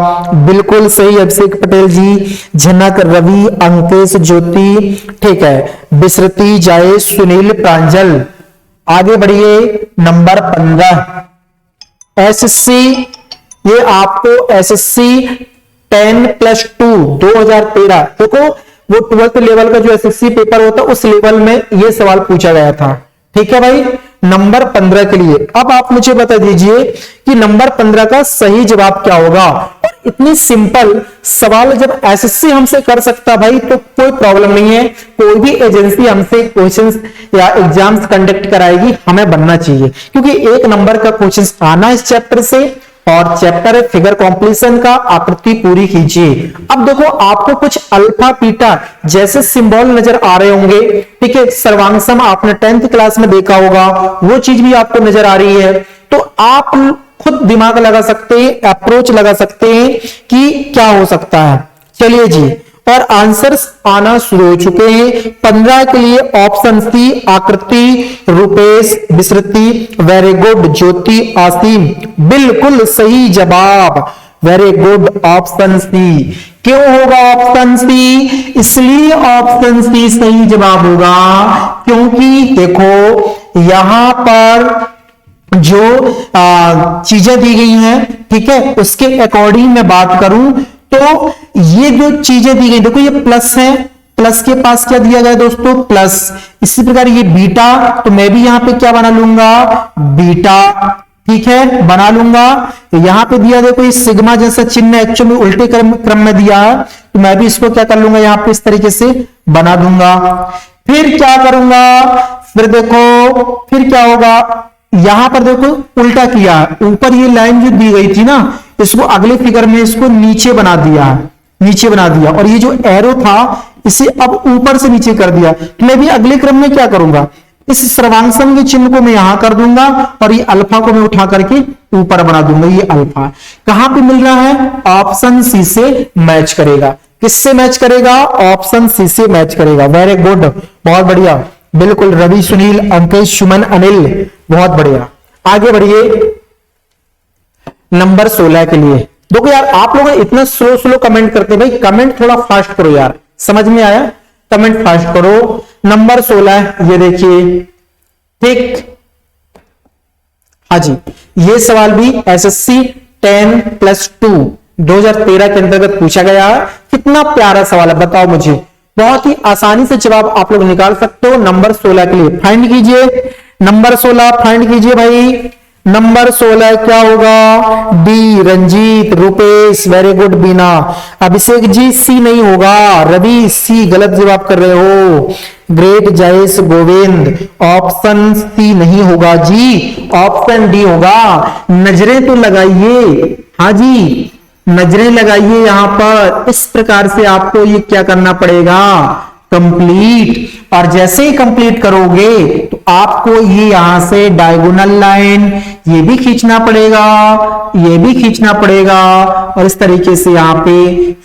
बिल्कुल सही अभिषेक पटेल जी। झनक, रवि, अंकेश, ज्योति, ठीक है, बिसरती, जायेश, सुनील, प्रांजल। आगे बढ़िए नंबर 15, एसएससी, ये आपको एसएससी 10+2 2013, देखो वो 12th लेवल का जो एसएससी पेपर होता है उस लेवल में ये सवाल पूछा गया था, ठीक है भाई। नंबर 15 के लिए अब आप मुझे बता दीजिए कि नंबर 15 का सही जवाब क्या होगा। और इतनी सिंपल सवाल जब एसएससी हमसे कर सकता भाई, तो कोई प्रॉब्लम नहीं है, कोई भी एजेंसी हमसे क्वेश्चंस या एग्जाम्स कंडक्ट कराएगी, हमें बनना चाहिए, क्योंकि 1 नंबर का क्वेश्चंस आना इस चैप्टर से और चैप्टर है फिगर कॉम्प्लीशन का, आकृति पूरी कीजिए। अब देखो आपको कुछ अल्फा बीटा जैसे सिंबल नजर आ रहे होंगे, ठीक है, सर्वांगसम आपने 10th क्लास में देखा होगा, वो चीज भी आपको नजर आ रही है। तो आप खुद दिमाग लगा सकते हैं, अप्रोच लगा सकते हैं कि क्या हो सकता है। चलिए जी, और आंसर्स आना शुरू हो चुके हैं। 15 के लिए ऑप्शन सी आकृति, रुपेश, विसृति, वेरी गुड, ज्योति, आसीम, बिल्कुल सही जवाब, वेरी गुड, ऑप्शन सी। क्यों होगा ऑप्शन सी? इसलिए ऑप्शन सी सही जवाब होगा क्योंकि देखो यहां पर जो चीजें दी गई हैं, ठीक है, उसके अकॉर्डिंग मैं बात करूं तो ये जो चीजें दी गई, देखो ये प्लस है, प्लस के पास क्या दिया गया दोस्तों? प्लस। इसी प्रकार ये बीटा, तो मैं भी यहां पे क्या बना लूंगा? बीटा, ठीक है, बना लूंगा। यहां पे दिया देखो ये सिग्मा जैसा चिन्ह एक्चुअली में उल्टे क्रम में दिया है, तो मैं भी इसको क्या कर लूंगा यहां पे इस तरीके से बना दूंगा। फिर क्या करूंगा? फिर देखो फिर क्या होगा, यहां पर देखो उल्टा किया, ऊपर ये लाइन जो दी गई थी ना, इसको अगले फिगर में इसको नीचे बना दिया, नीचे बना दिया, और ये जो एरो था इसे अब ऊपर से नीचे कर दिया। तो मैं भी अगले क्रम में क्या करूंगा? इस सर्वांगसम के चिन्ह को मैं यहां कर दूंगा और ये अल्फा को मैं उठा करके ऊपर बना दूंगा। ये अल्फा कहां पे मिल रहा है? ऑप्शन सी से मैच करेगा। किससे मैच करेगा? ऑप्शन सी से मैच करेगा। वेरी गुड, बहुत बढ़िया, बिल्कुल। रवि, सुनील, अंकेश, सुमन, अनिल, बहुत बढ़िया। आगे बढ़िए नंबर 16 के लिए। देखो यार आप लोग इतना स्लो स्लो कमेंट करते हैं, भाई कमेंट थोड़ा फास्ट करो यार, समझ में आया? कमेंट फास्ट करो। नंबर 16 ये देखिए, ठीक, हाँ जी, ये सवाल भी एसएससी 10+2 2013 के अंतर्गत पूछा गया है। कितना प्यारा सवाल है बताओ मुझे, बहुत ही आसानी से जवाब आप लोग निकाल सकते हो। नंबर 16 के लिए फाइंड कीजिए, नंबर 16 फाइंड कीजिए भाई। नंबर 16 क्या होगा? D, Ranjit, Rupesh, very good, Bina, Abhishek ji C नहीं होगा, रवि सी गलत जवाब कर रहे हो, great, Jayesh, Govind, option C नहीं होगा जी, ऑप्शन डी होगा। नजरें तो लगाइए, हाँ जी, नजरें लगाइए यहां पर। इस प्रकार से आपको ये क्या करना पड़ेगा? कंप्लीट। और जैसे ही कंप्लीट करोगे तो आपको ये यहां से डायगोनल लाइन ये भी खींचना पड़ेगा, ये भी खींचना पड़ेगा, और इस तरीके से यहां पे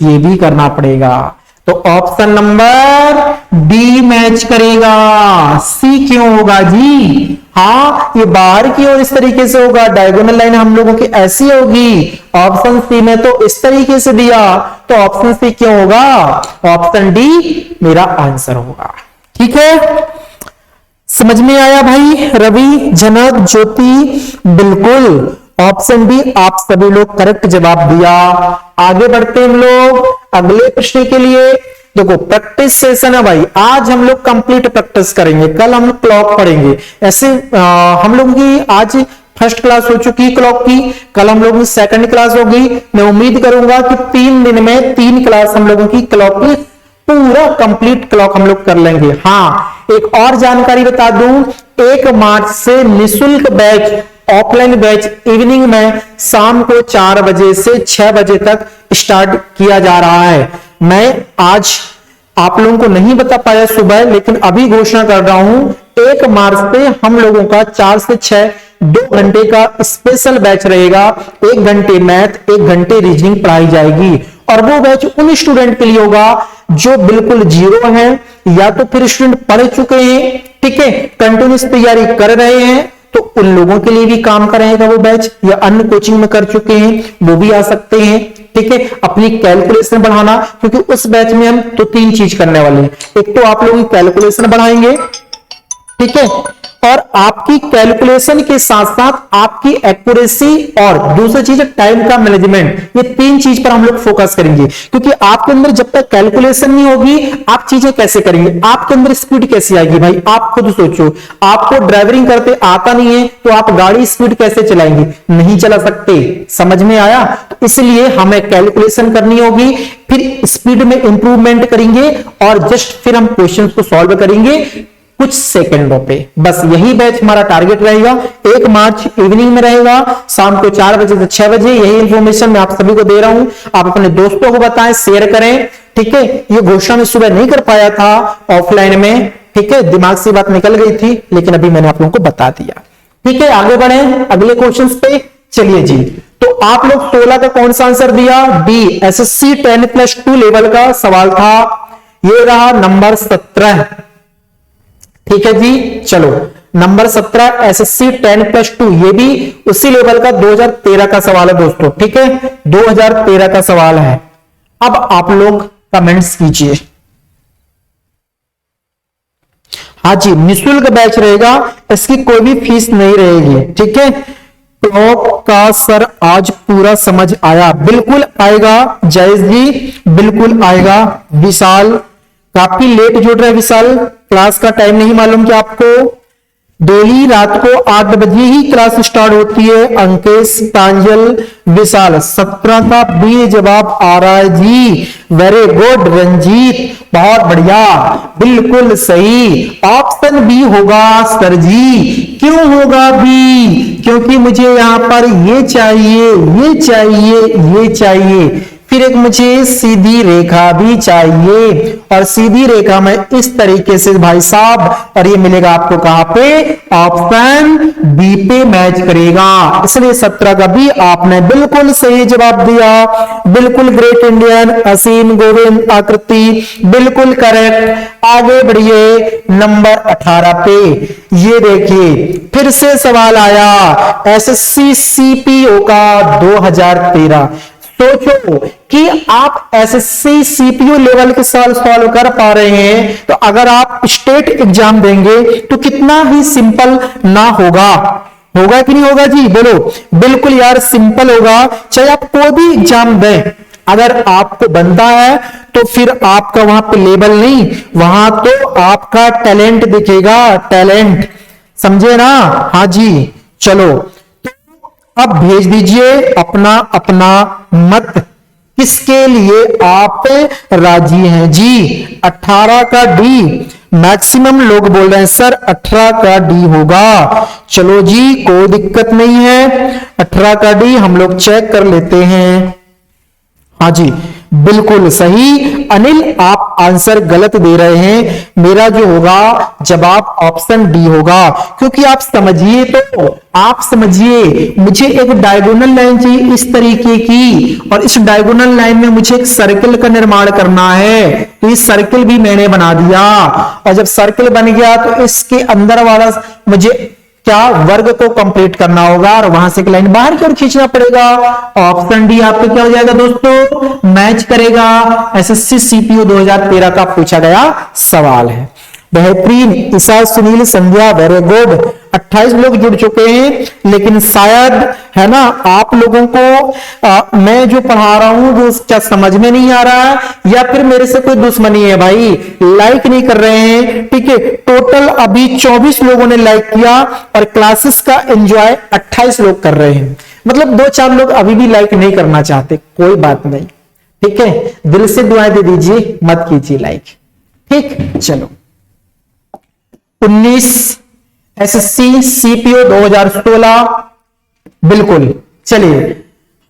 ये भी करना पड़ेगा। तो ऑप्शन नंबर डी मैच करेगा। सी क्यों होगा जी? हाँ, ये बाहर की ओर इस तरीके से होगा, डायगोनल लाइन हम लोगों की ऐसी होगी। ऑप्शन सी में तो इस तरीके से दिया, तो ऑप्शन सी क्यों होगा? ऑप्शन डी मेरा आंसर होगा। ठीक है, समझ में आया भाई? रवि, जनक, ज्योति, बिल्कुल ऑप्शन डी आप सभी लोग करेक्ट जवाब दिया। आगे बढ़ते हम लोग अगले प्रश्न के लिए। देखो प्रैक्टिस सेशन है भाई, आज हम लोग कंप्लीट प्रैक्टिस करेंगे, कल हम क्लॉक पढ़ेंगे। ऐसे हम लोगों की आज फर्स्ट क्लास हो चुकी क्लॉक की, कल हम लोगों की सेकंड क्लास होगी। मैं उम्मीद करूंगा कि 3 दिन में 3 क्लास हम लोगों की क्लॉक की पूरा कंप्लीट क्लॉक हम लोग कर लेंगे। हाँ, एक और जानकारी बता दूं, 1 मार्च से निःशुल्क बैच, ऑफलाइन बैच इवनिंग में शाम को 4 बजे से 6 बजे तक स्टार्ट किया जा रहा है। मैं आज आप लोगों को नहीं बता पाया सुबह, लेकिन अभी घोषणा कर रहा हूं 1 मार्च से हम लोगों का 4 से 6 2 घंटे का स्पेशल बैच रहेगा। 1 घंटे मैथ, 1 घंटे रीजनिंग पढ़ाई जाएगी, और वो बैच उन स्टूडेंट के लिए होगा जो बिल्कुल जीरो हैं, या तो फिर स्टूडेंट पढ़ चुके हैं, ठीक है, कंटिन्यूस तैयारी कर रहे हैं, तो उन लोगों के लिए भी काम करेगा वो बैच, या अन्य कोचिंग में कर चुके हैं वो भी आ सकते हैं। ठीक है, अपनी कैलकुलेशन बढ़ाना, क्योंकि उस बैच में हम तो 3 चीज करने वाले हैं। एक तो आप लोगों की कैलकुलेशन बढ़ाएंगे, ठीक है, और आपकी कैलकुलेशन के साथ साथ आपकी एक्यूरेसी, और दूसरी चीज टाइम का मैनेजमेंट। ये 3 चीज पर हम लोग फोकस करेंगे, क्योंकि आपके अंदर जब तक कैलकुलेशन नहीं होगी आप चीजें कैसे करेंगे, आपके अंदर स्पीड कैसे आएगी भाई? आप खुद सोचो, आपको ड्राइविंग करते आता नहीं है तो आप गाड़ी स्पीड कैसे चलाएंगे? नहीं चला सकते। समझ में आया? तो इसलिए हमें कैलकुलेशन करनी होगी, फिर स्पीड में इंप्रूवमेंट करेंगे, और जस्ट फिर हम क्वेश्चन को सॉल्व करेंगे। कुछ सेकंडों पे। बस यही बैच हमारा टारगेट रहेगा। 1 मार्च इवनिंग में रहेगा, शाम को 4 बजे से 6 बजे। यही इंफॉर्मेशन मैं आप सभी को दे रहा हूं, आप अपने दोस्तों को बताएं, शेयर करें, ठीक है। ये घोषणा मैं सुबह नहीं कर पाया था ऑफलाइन में, ठीक है, दिमाग से बात निकल गई थी, लेकिन अभी मैंने आप लोगों को बता दिया, ठीक है। आगे बढ़े अगले क्वेश्चन पे, चलिए जी। तो आप लोग 16 का कौन सा आंसर दिया? डी, एसएससी 10+2 लेवल का सवाल था। ये रहा नंबर 17, ठीक है जी। चलो नंबर 17 एसएससी 10+2, ये भी उसी लेवल का 2013 का सवाल है दोस्तों, ठीक है, 2013 का सवाल है। अब आप लोग कमेंट्स कीजिए। हाँ जी, निःशुल्क बैच रहेगा, इसकी कोई भी फीस नहीं रहेगी, ठीक है। तो का सर आज पूरा समझ आया? बिल्कुल आएगा जयेश जी, बिल्कुल आएगा। विशाल काफी लेट जुड़ रहे हैं, विशाल क्लास का टाइम नहीं मालूम क्या आपको? डेली रात को 8 बजे ही क्लास स्टार्ट होती है। अंकेश, प्रांजल, विशाल 17 का बी जवाब आ रहा है जी, वेरी गुड। रंजीत बहुत बढ़िया, बिल्कुल सही, ऑप्शन बी होगा सर जी। क्यों होगा बी? क्योंकि मुझे यहां पर ये चाहिए, ये चाहिए, ये चाहिए, फिर एक मुझे सीधी रेखा भी चाहिए, और सीधी रेखा में इस तरीके से भाई साहब, और ये मिलेगा आपको कहां पे? ऑप्शन बी पे मैच करेगा। इसलिए 17 का भी आपने बिल्कुल सही जवाब दिया, बिल्कुल ग्रेट इंडियन, असीम, गोविंद, आकृति, बिल्कुल करेक्ट। आगे बढ़िए नंबर 18 पे, ये देखिए फिर से सवाल आया एसएससी सीपीओ का 2013। सोचो कि आप एसएससी सीपीयू लेवल के सवाल सॉल्व कर पा रहे हैं, तो अगर आप स्टेट एग्जाम देंगे तो कितना ही सिंपल ना होगा। होगा कि नहीं होगा जी? बोलो। बिल्कुल यार सिंपल होगा, चाहे आप कोई भी एग्जाम दें। अगर आपको बनता है तो फिर आपका वहां पे लेवल नहीं, वहां तो आपका टैलेंट दिखेगा, टैलेंट, समझे ना? हाँ जी। चलो अब भेज दीजिए अपना अपना मत, किसके लिए आप राजी हैं जी? 18 का डी, मैक्सिमम लोग बोल रहे हैं सर 18 का डी होगा। चलो जी कोई दिक्कत नहीं है, 18 का डी हम लोग चेक कर लेते हैं। हाँ जी बिल्कुल सही। अनिल आप आंसर गलत दे रहे हैं, मेरा जो होगा जवाब ऑप्शन डी होगा। क्योंकि आप समझिए, तो आप समझिए, मुझे एक डायगोनल लाइन चाहिए इस तरीके की, और इस डायगोनल लाइन में मुझे एक सर्कल का निर्माण करना है। तो इस सर्कल भी मैंने बना दिया, और जब सर्कल बन गया तो इसके अंदर वाला मुझे क्या वर्ग को कंप्लीट करना होगा, और वहां से एक लाइन बाहर की ओर खींचना पड़ेगा। ऑप्शन डी आपका क्या हो जाएगा दोस्तों? मैच करेगा। एसएससी सीपीयू 2013 का पूछा गया सवाल है। बेहतरीन। ईशा, सुनील, संध्या वेरी गुड। 28 लोग जुड़ चुके हैं, लेकिन शायद है ना आप लोगों को मैं जो पढ़ा रहा हूं वो क्या समझ में नहीं आ रहा है, या फिर मेरे से कोई दुश्मनी है भाई, लाइक नहीं कर रहे हैं, ठीक है। टोटल अभी 24 लोगों ने लाइक किया, और क्लासेस का एंजॉय 28 लोग कर रहे हैं। मतलब 2-4 लोग अभी भी लाइक नहीं करना चाहते, कोई बात नहीं, ठीक है। दिल से दुआएं दे दीजिए, मत कीजिए लाइक, ठीक। चलो 19 एसएससी सीपीओ 2016, बिल्कुल। चलिए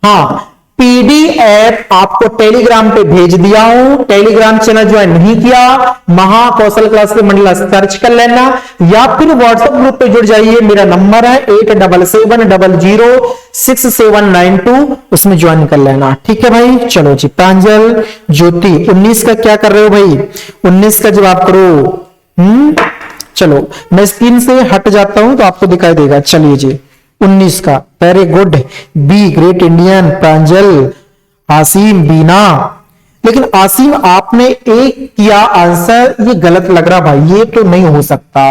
हाँ, पीडीएफ आपको टेलीग्राम पे भेज दिया हूं। टेलीग्राम चैनल ज्वाइन नहीं किया, महाकौशल क्लास के मंडला सर्च कर लेना, या फिर व्हाट्सएप ग्रुप पे जुड़ जाइए। मेरा नंबर है 8770066792, उसमें ज्वाइन कर लेना, ठीक है भाई। चलो जी प्रांजल, ज्योति 19 का क्या कर रहे हो भाई? 19 का जवाब करो। चलो मैं स्क्रीन से हट जाता हूं तो आपको दिखाई देगा। चलिए जी 19 का, very good. B great Indian, Pranjal, Asim, Bina. लेकिन आसिम आपने एक किया आंसर, ये गलत लग रहा भाई, ये तो नहीं हो सकता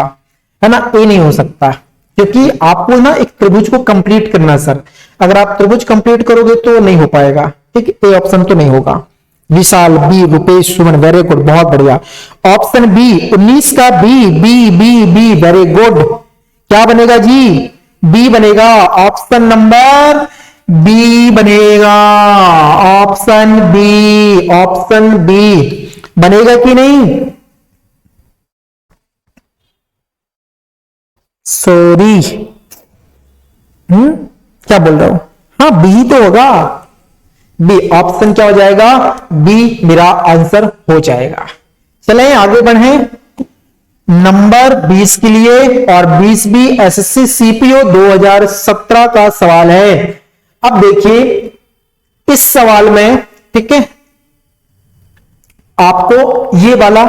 है ना, ये नहीं हो सकता, क्योंकि आपको ना एक त्रिभुज को कंप्लीट करना सर। अगर आप त्रिभुज कंप्लीट करोगे तो नहीं हो पाएगा, ठीक। ए ऑप्शन तो नहीं होगा। Vishal, B, Rupesh, Suman very good, बहुत बढ़िया। ऑप्शन बी 19 का B, B B B very good. क्या बनेगा जी? बी बनेगा। ऑप्शन नंबर बी बनेगा, ऑप्शन बी, ऑप्शन बी बनेगा कि नहीं? सॉरी, क्या बोल रहा हूं, हाँ बी तो होगा, बी ऑप्शन क्या हो जाएगा, बी मेरा आंसर हो जाएगा। चलें आगे बढ़े नंबर 20 के लिए, और 20 भी एसएससी सीपीओ 2017 का सवाल है। अब देखिए इस सवाल में, ठीक है, आपको ये वाला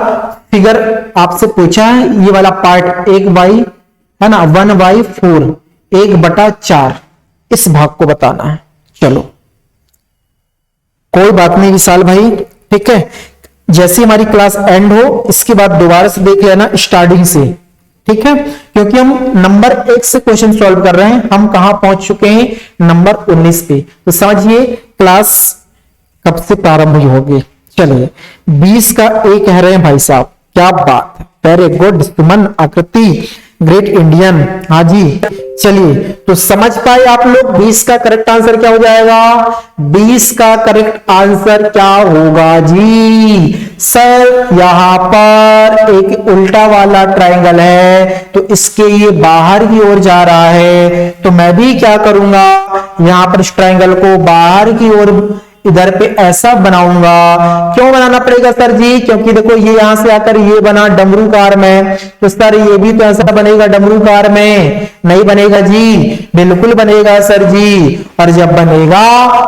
फिगर आपसे पूछा है, ये वाला पार्ट 1/, है ना, 1/4, 1/4, इस भाग को बताना है। चलो कोई बात नहीं विशाल भाई, ठीक है, जैसे हमारी क्लास एंड हो इसके बाद दोबारा से देख लेना स्टार्टिंग से, ठीक है, क्योंकि हम नंबर 1 से क्वेश्चन सॉल्व कर रहे हैं, हम कहां पहुंच चुके हैं, नंबर 19 पे। तो समझिए क्लास कब से प्रारंभ हुई होगी। चलिए 20 का ए कह रहे हैं भाई साहब, क्या बात है, वेरी गुड सुमन आकृति, ग्रेट इंडियन, हाँ जी। चलिए तो समझ पाए आप लोग 20 का करेक्ट आंसर क्या हो जाएगा, 20 का करेक्ट आंसर क्या होगा जी सर, यहां पर एक उल्टा वाला ट्रायंगल है तो इसके ये बाहर की ओर जा रहा है, तो मैं भी क्या करूंगा, यहां पर इस ट्रायंगल को बाहर की ओर इधर पे ऐसा बनाऊंगा। क्यों बनाना पड़ेगा सर जी, क्योंकि देखो ये यहां से आकर ये बना डमरूकार में, तो सर ये भी तो ऐसा बनेगा डमरूकार में, नहीं बनेगा जी, बिल्कुल बनेगा सर जी। और जब बनेगा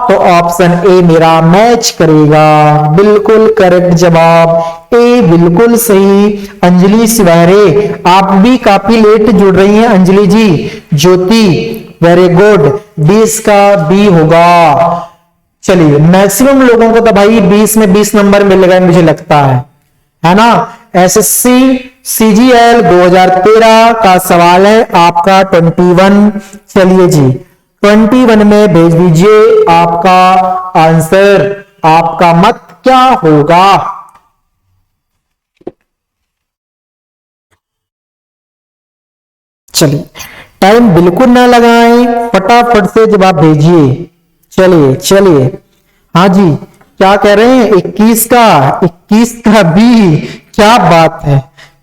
तो ऑप्शन ए मेरा मैच करेगा, बिल्कुल करेक्ट जवाब ए, बिल्कुल सही। अंजलि सिवारे आप भी काफी लेट जुड़ रही हैं अंजलि जी। ज्योति वेरी गुड, 20 का बी होगा। चलिए मैक्सिमम लोगों को तो भाई 20 में 20 नंबर मिल गए मुझे लगता है ना। एसएससी सीजीएल 2013 का सवाल है आपका 21। चलिए जी 21 में भेज दीजिए आपका आंसर, आपका मत क्या होगा। चलिए टाइम बिल्कुल ना लगाएं, फटाफट से जवाब भेजिए। चलिए चलिए, हाँ जी क्या कह रहे हैं, 21 का भी, क्या बात है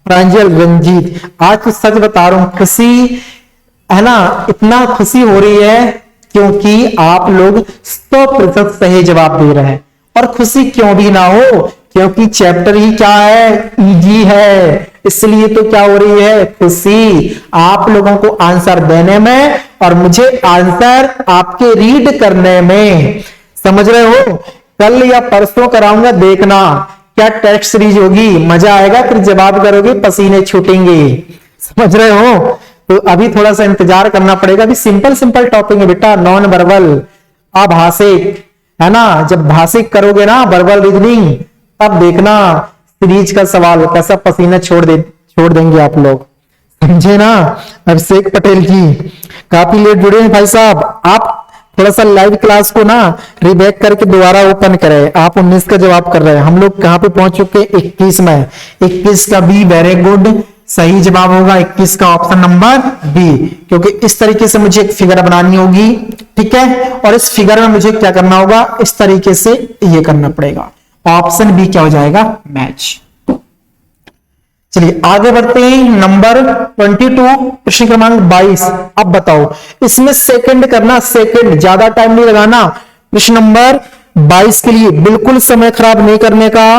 प्रांजल रंजीत। आज तो सच बता रहा हूं, खुशी है ना, इतना खुशी हो रही है क्योंकि आप लोग 100% सही जवाब दे रहे हैं। और खुशी क्यों भी ना हो, क्योंकि चैप्टर ही क्या है, इजी है, इसलिए तो क्या हो रही है, खुशी आप लोगों को आंसर देने में और मुझे आंसर आपके रीड करने में। समझ रहे हो, कल या परसों कराऊंगा, देखना क्या टेस्ट सीरीज होगी, मजा आएगा, फिर जवाब करोगे पसीने छूटेंगे। समझ रहे हो, तो अभी थोड़ा सा इंतजार करना पड़ेगा। अभी सिंपल सिंपल टॉपिक है बेटा, नॉन वर्बल, अभाषिक, है ना। जब भाषिक करोगे ना वर्बल रीजनिंग, तब देखना सीरीज का सवाल कैसा पसीना छोड़ देंगे आप लोग, समझे ना। अभिषेक पटेल जी काफी लेट जुड़े हैं भाई साहब, आप थोड़ा सा लाइव क्लास को ना रिबैक करके दोबारा ओपन करें। आप 19 का जवाब कर रहे हैं, हम लोग कहां पे पहुंच चुके हैं, 21 में। 21 का बी वेरी गुड, सही जवाब होगा 21 का ऑप्शन नंबर बी, क्योंकि इस तरीके से मुझे एक फिगर बनानी होगी, ठीक है, और इस फिगर में मुझे क्या करना होगा, इस तरीके से ये करना पड़ेगा। ऑप्शन बी क्या हो जाएगा, मैच। चलिए आगे बढ़ते हैं, नंबर 22 प्रश्न क्रमांक 22। अब बताओ इसमें सेकंड करना, सेकंड, ज्यादा टाइम नहीं लगाना। प्रश्न नंबर 22 के लिए बिल्कुल समय खराब नहीं करने का।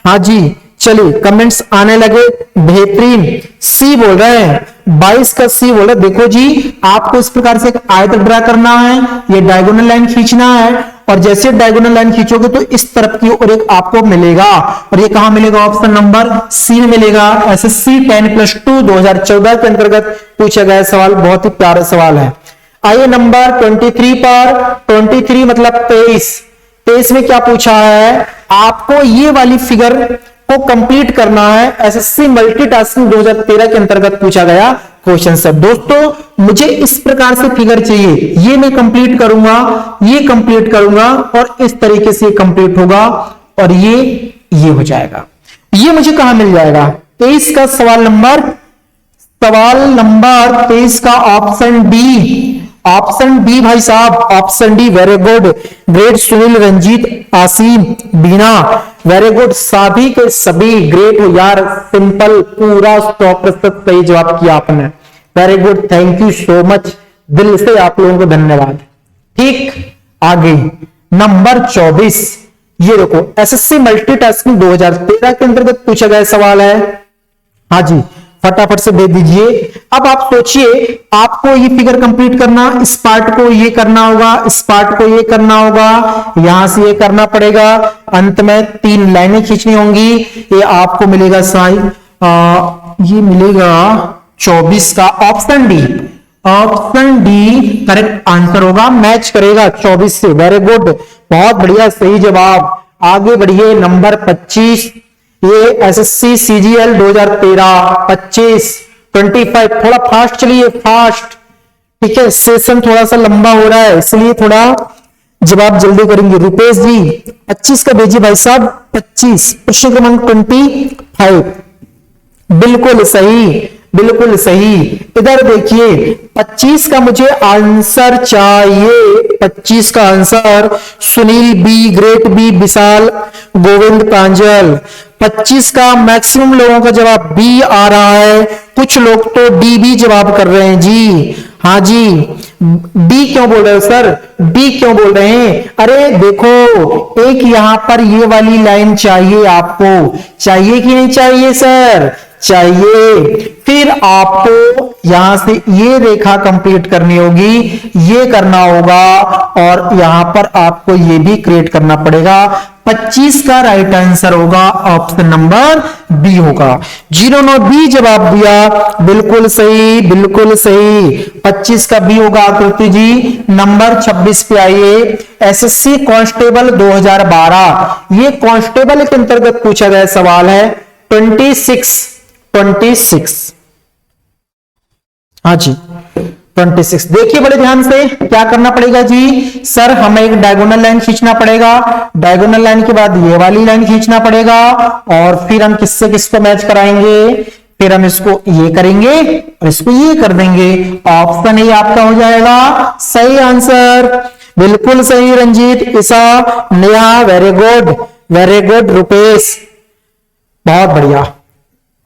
हाँ जी चलिए कमेंट्स आने लगे, बेहतरीन। सी बोल रहे हैं, 22 का सी बोल रहे, देखो जी आपको इस प्रकार से एक आयत ड्रा करना है, ये डायगोनल लाइन खींचना है, और जैसे डायगोनल लाइन खींचोगे तो इस तरफ की ओर एक आपको मिलेगा, और ये कहां मिलेगा, ऑप्शन नंबर सी में मिलेगा। एसएससी 10+2 2014 के अंतर्गत पूछा गया सवाल, बहुत ही प्यारा सवाल है। आइए नंबर 23 पर, 23 मतलब 23 में क्या पूछा है, आपको ये वाली फिगर को कंप्लीट करना है। एसएससी मल्टीटास्किंग 2013 के अंतर्गत पूछा गया क्वेश्चन है। दोस्तों मुझे इस प्रकार से फिगर चाहिए, ये मैं कंप्लीट करूंगा, ये कंप्लीट करूंगा, और इस तरीके से कंप्लीट होगा, और ये हो जाएगा। ये मुझे कहां मिल जाएगा, 23 का सवाल नंबर 23 का ऑप्शन डी, ऑप्शन डी भाई साहब, option D very good, great Sunil Ranjit Asim Bina very good, सभी के सभी ग्रेट हो यार, सिंपल पूरा 100% सही जवाब किया आपने, very good, thank you so much, दिल से आप लोगों को धन्यवाद। ठीक, आगे नंबर 24, ये देखो एसएससी मल्टीटास्किंग 2013 के अंतर्गत पूछा गया सवाल है। हाँ जी, फटाफट से दे दीजिए। अब आप सोचिए, आपको ये फिगर कंप्लीट करना, इस पार्ट को ये करना होगा, इस पार्ट को ये करना होगा, यहां से ये करना पड़ेगा, अंत में 3 लाइनें खींचनी होंगी। ये आपको मिलेगा ये मिलेगा 24 का option D. Option D correct answer होगा, मैच करेगा 24 से। वेरी गुड, बहुत बढ़िया, सही जवाब। आगे बढ़िए, नंबर 25, ये एसएससी सीजीएल 2013 25 25, थोड़ा फास्ट चलिए, फास्ट। ठीक है, सेशन थोड़ा सा लंबा हो रहा है, इसलिए थोड़ा जवाब जल्दी करेंगे। रुपेश जी 25 का भेजिए भाई साहब, 25, प्रश्न क्रमांक 25, बिल्कुल सही, बिल्कुल सही। इधर देखिए, 25 का मुझे आंसर चाहिए। 25 का answer Sunil B, great B, Vishal, Govind, Pranjal. 25 का मैक्सिमम लोगों का जवाब बी आ रहा है, कुछ लोग तो डी भी जवाब कर रहे हैं जी। हाँ जी, डी क्यों बोल रहे हो सर, डी क्यों बोल रहे हैं? अरे देखो, एक यहां पर ये वाली लाइन चाहिए, आपको चाहिए कि नहीं चाहिए सर? चाहिए। फिर आपको यहां से ये रेखा कंप्लीट करनी होगी, ये करना होगा, और यहां पर आपको ये भी क्रिएट करना पड़ेगा। 25 का राइट आंसर होगा ऑप्शन नंबर बी होगा। 09 बी जवाब दिया, बिल्कुल सही, बिल्कुल सही। 25 का बी होगा आकृति जी। नंबर 26 पे आइए, एसएससी कांस्टेबल 2012, ये कांस्टेबल के अंतर्गत पूछा गया सवाल है। 26, हाँ जी 26। देखिए बड़े ध्यान से, क्या करना पड़ेगा जी सर, हमें एक डायगोनल लाइन खींचना पड़ेगा, डायगोनल लाइन के बाद ये वाली लाइन खींचना पड़ेगा, और फिर हम किससे किसको मैच कराएंगे, फिर हम इसको ये करेंगे और इसको ये कर देंगे। ऑप्शन ए आपका हो जाएगा सही आंसर। बिल्कुल सही Ranjit, Isa, Neha, very good, very good. Rupesh, बहुत बढ़िया।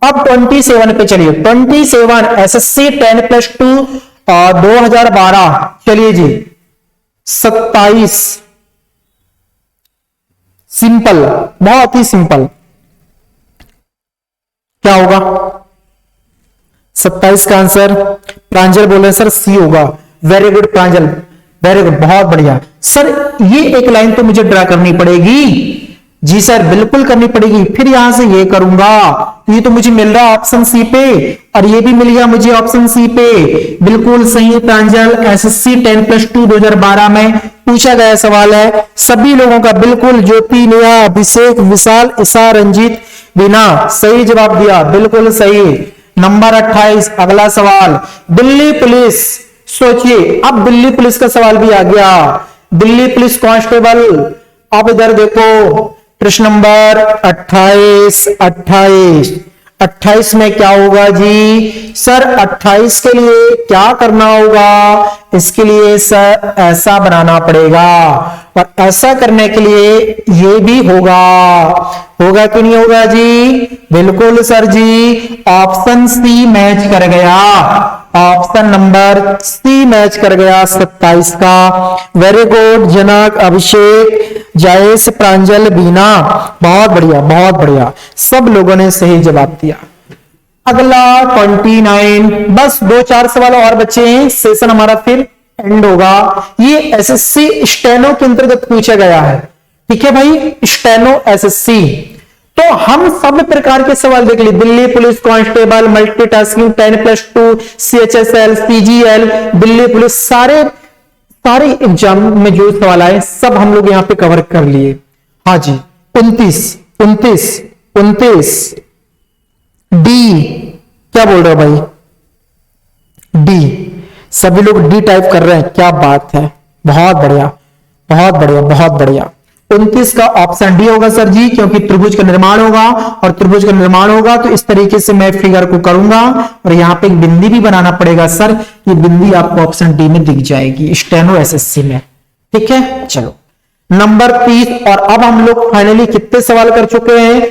अब 27 पे चलिए, 27 एसएससी 10+2 2012, चलिए जी 27, सिंपल, बहुत ही सिंपल। क्या होगा 27 का आंसर? प्रांजल बोल रहे सर सी होगा। वेरी गुड प्रांजल, वेरी गुड, बहुत बढ़िया। सर ये एक लाइन तो मुझे ड्रा करनी पड़ेगी। जी सर बिल्कुल करनी पड़ेगी। फिर यहां से ये करूंगा, ये तो मुझे मिल रहा है ऑप्शन सी पे, और ये भी मिल गया मुझे ऑप्शन सी पे। बिल्कुल सही प्रांजल, एसएससी 10+2 2012 में पूछा गया सवाल है। सभी लोगों का बिल्कुल, ज्योति, नेहा, अभिषेक, विशाल, ईसा, रंजीत, बिना सही जवाब दिया, बिल्कुल सही। नंबर 28 अगला सवाल, दिल्ली पुलिस। सोचिए, अब दिल्ली पुलिस का सवाल भी आ गया, दिल्ली पुलिस कांस्टेबल। अब इधर देखो, प्रश्न नंबर 28 में क्या होगा जी सर? 28 के लिए क्या करना होगा? इसके लिए सर ऐसा बनाना पड़ेगा, और ऐसा करने के लिए ये भी होगा, होगा कि नहीं होगा जी? बिल्कुल सर जी, ऑप्शन सी मैच कर गया, ऑप्शन नंबर सी मैच कर गया 27 का। वेरी गुड जनक, अभिषेक, जायेश, प्रांजल, बीना, बहुत बढ़िया, बहुत बढ़िया, सब लोगों ने सही जवाब दिया। अगला 29, बस 2-4 सवाल और बचे हैं, सेशन हमारा फिर एंड होगा। ये एसएससी स्टेनो के अंतर्गत पूछा गया है। ठीक है भाई, स्टेनो एसएससी। तो हम सब प्रकार के सवाल देख लिए, Delhi police constable, multitasking 10+2, CHSL, CGL, Delhi police, सारे एग्जाम में जो सवाल आए सब हम लोग यहां पे कवर कर लिए। हाँ जी 29 डी, क्या बोल रहे हो भाई? डी, सभी लोग डी टाइप कर रहे हैं, क्या बात है, बहुत बढ़िया, बहुत बढ़िया, बहुत बढ़िया। 29 का ऑप्शन डी होगा सर जी, क्योंकि त्रिभुज का निर्माण होगा, और त्रिभुज का निर्माण होगा तो इस तरीके से मैं फिगर को करूंगा, और यहां पे एक बिंदी भी बनाना पड़ेगा सर। ये बिंदी आपको ऑप्शन डी में दिख जाएगी स्टेनो एसएससी में। ठीक है, चलो नंबर 30। और अब हम लोग फाइनली कितने सवाल कर चुके हैं?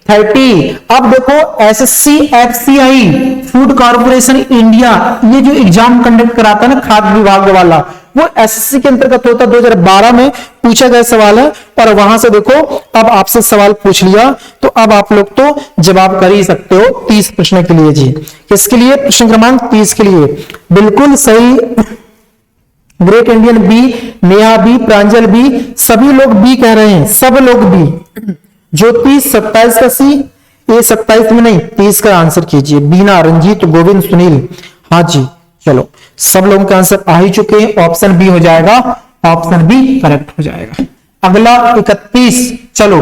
30। अब देखो SSC FCI food corporation India, ये जो एग्जाम कंडक्ट कराता है ना खाद्य विभाग वाला, वो एसएससी के अंतर्गत होता है। 2012 में पूछा गया सवाल है, और वहां से देखो अब आपसे सवाल पूछ लिया तो अब आप लोग तो जवाब कर ही सकते हो 30 प्रश्न के लिए जी। किसके लिए? प्रश्न क्रमांक 30 के लिए। बिल्कुल सही। Great Indian B, Neha B, Pranjal B, सभी लोग बी कह रहे हैं, सब लोग बी। ज्योति 27 का सी, ये 27 में नहीं 30 का आंसर कीजिए। बीना, रंजीत, गोविंद, सुनील, हाँ जी चलो सब लोगों के आंसर आ ही चुके हैं। ऑप्शन बी हो जाएगा, ऑप्शन बी करेक्ट हो जाएगा। अगला 31, चलो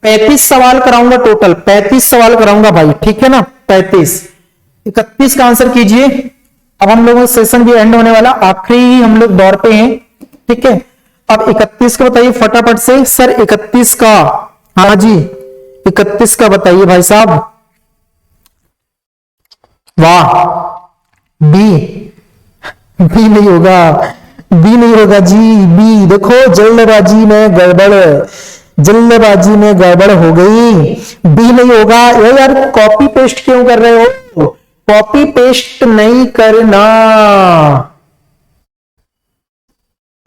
35 सवाल कराऊंगा, टोटल 35 सवाल कराऊंगा भाई, ठीक है ना। 35, 31 का आंसर कीजिए। अब हम लोगों का सेशन भी एंड होने वाला, आखिरी हम लोग दौर पे हैं, ठीक है। अब 31 का बताइए फटाफट से। सर 31 का, हाँ जी 31 का बताइए भाई साहब। वाह, बी नहीं होगा, बी नहीं होगा जी। बी देखो, जल्दबाजी में गड़बड़, जल्दबाजी में गड़बड़ हो गई। बी नहीं होगा। यार कॉपी पेस्ट क्यों कर रहे हो? कॉपी पेस्ट नहीं करना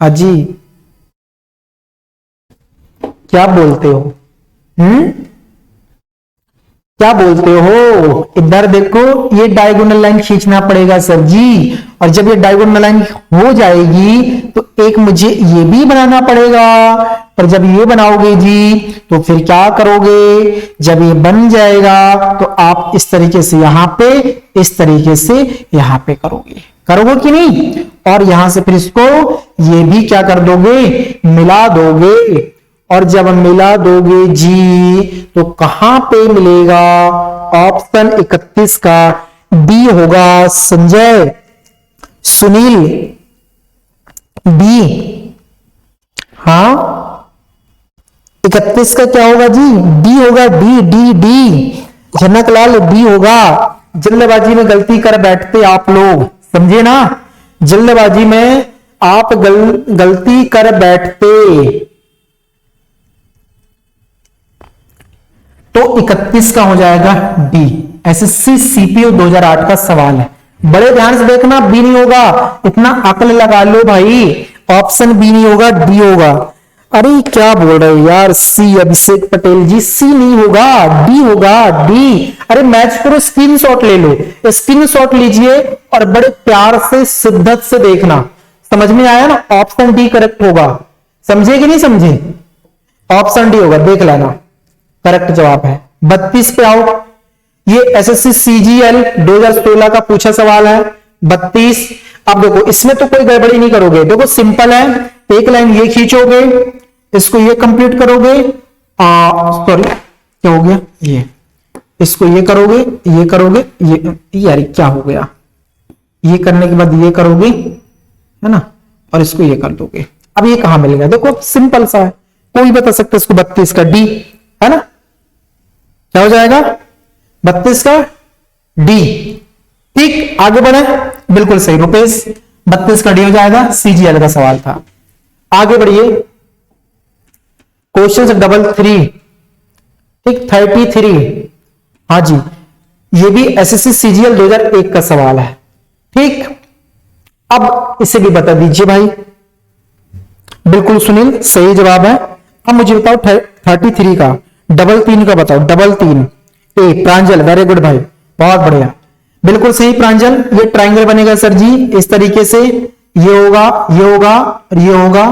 अजी, क्या बोलते हो? क्या बोलते हो? इधर देखो, ये डायगोनल लाइन खींचना पड़ेगा सर जी, और जब ये डायगोनल लाइन हो जाएगी तो एक मुझे ये भी बनाना पड़ेगा, और जब ये बनाओगे जी तो फिर क्या करोगे? जब ये बन जाएगा तो आप इस तरीके से यहां पे, इस तरीके से यहां पे करोगे, करोगे कि नहीं? और यहां से फिर इसको ये भी क्या कर दोगे? मिला दोगे। और जब मिला दोगे जी तो कहां पे मिलेगा? ऑप्शन 31 का बी होगा। संजय, सुनील, बी, हाँ 31 का क्या होगा जी? डी होगा, D D D. Janaklal D होगा। जल्दबाजी में गलती कर बैठते आप लोग, समझे ना? जल्दबाजी में आप गलती कर बैठते। तो 31 का हो जाएगा डी। एसएससी सीपीओ 2008 का सवाल है, बड़े ध्यान से देखना। बी नहीं होगा, इतना अकल लगा लो भाई। ऑप्शन बी नहीं होगा, डी होगा। अरे क्या बोल रहे हो यार? सी, अभिषेक पटेल जी, सी नहीं होगा, डी होगा, डी। अरे मैच करो, स्क्रीनशॉट ले लो, स्क्रीनशॉट लीजिए और बड़े प्यार से शिद्दत से देखना। समझ में आया ना? ऑप्शन डी करेक्ट होगा। समझे कि नहीं समझे? ऑप्शन डी होगा, देख लेना, करेक्ट जवाब है। 32 पे आओ। ये एसएससी सीजीएल 2016 का पूछा सवाल है 32। अब देखो, इसमें तो कोई गड़बड़ी नहीं करोगे, देखो सिंपल है। एक लाइन ये खींचोगे, इसको ये कंप्लीट करोगे, सॉरी क्या हो गया, ये इसको ये करोगे, ये करोगे, ये यार क्या हो गया, ये करने के बाद ये करोगे, है ना, और इसको ये कर दोगे। अब ये कहां मिल गया? देखो सिंपल सा है, कोई बता सकता है इसको। 32 का डी है ना, क्या हो जाएगा? 32 का डी। ठीक, आगे बढ़े। बिल्कुल सही रुपेश, 32 का डी हो जाएगा। सीजीएल का सवाल था। आगे बढ़िए, क्वेश्चन 33, ठीक 33, हाँ जी, ये भी एसएससी सीजीएल 2001 का सवाल है। ठीक, अब इसे भी बता दीजिए भाई। बिल्कुल सुनील, सही जवाब है। अब मुझे बताओ 33 का डबल 3 का बताओ। डबल 3 ए, प्रांजल, वेरी गुड भाई, बहुत बढ़िया, बिल्कुल सही प्रांजल। ये ट्रायंगल बनेगा सर जी इस तरीके से, ये होगा, ये होगा और ये होगा,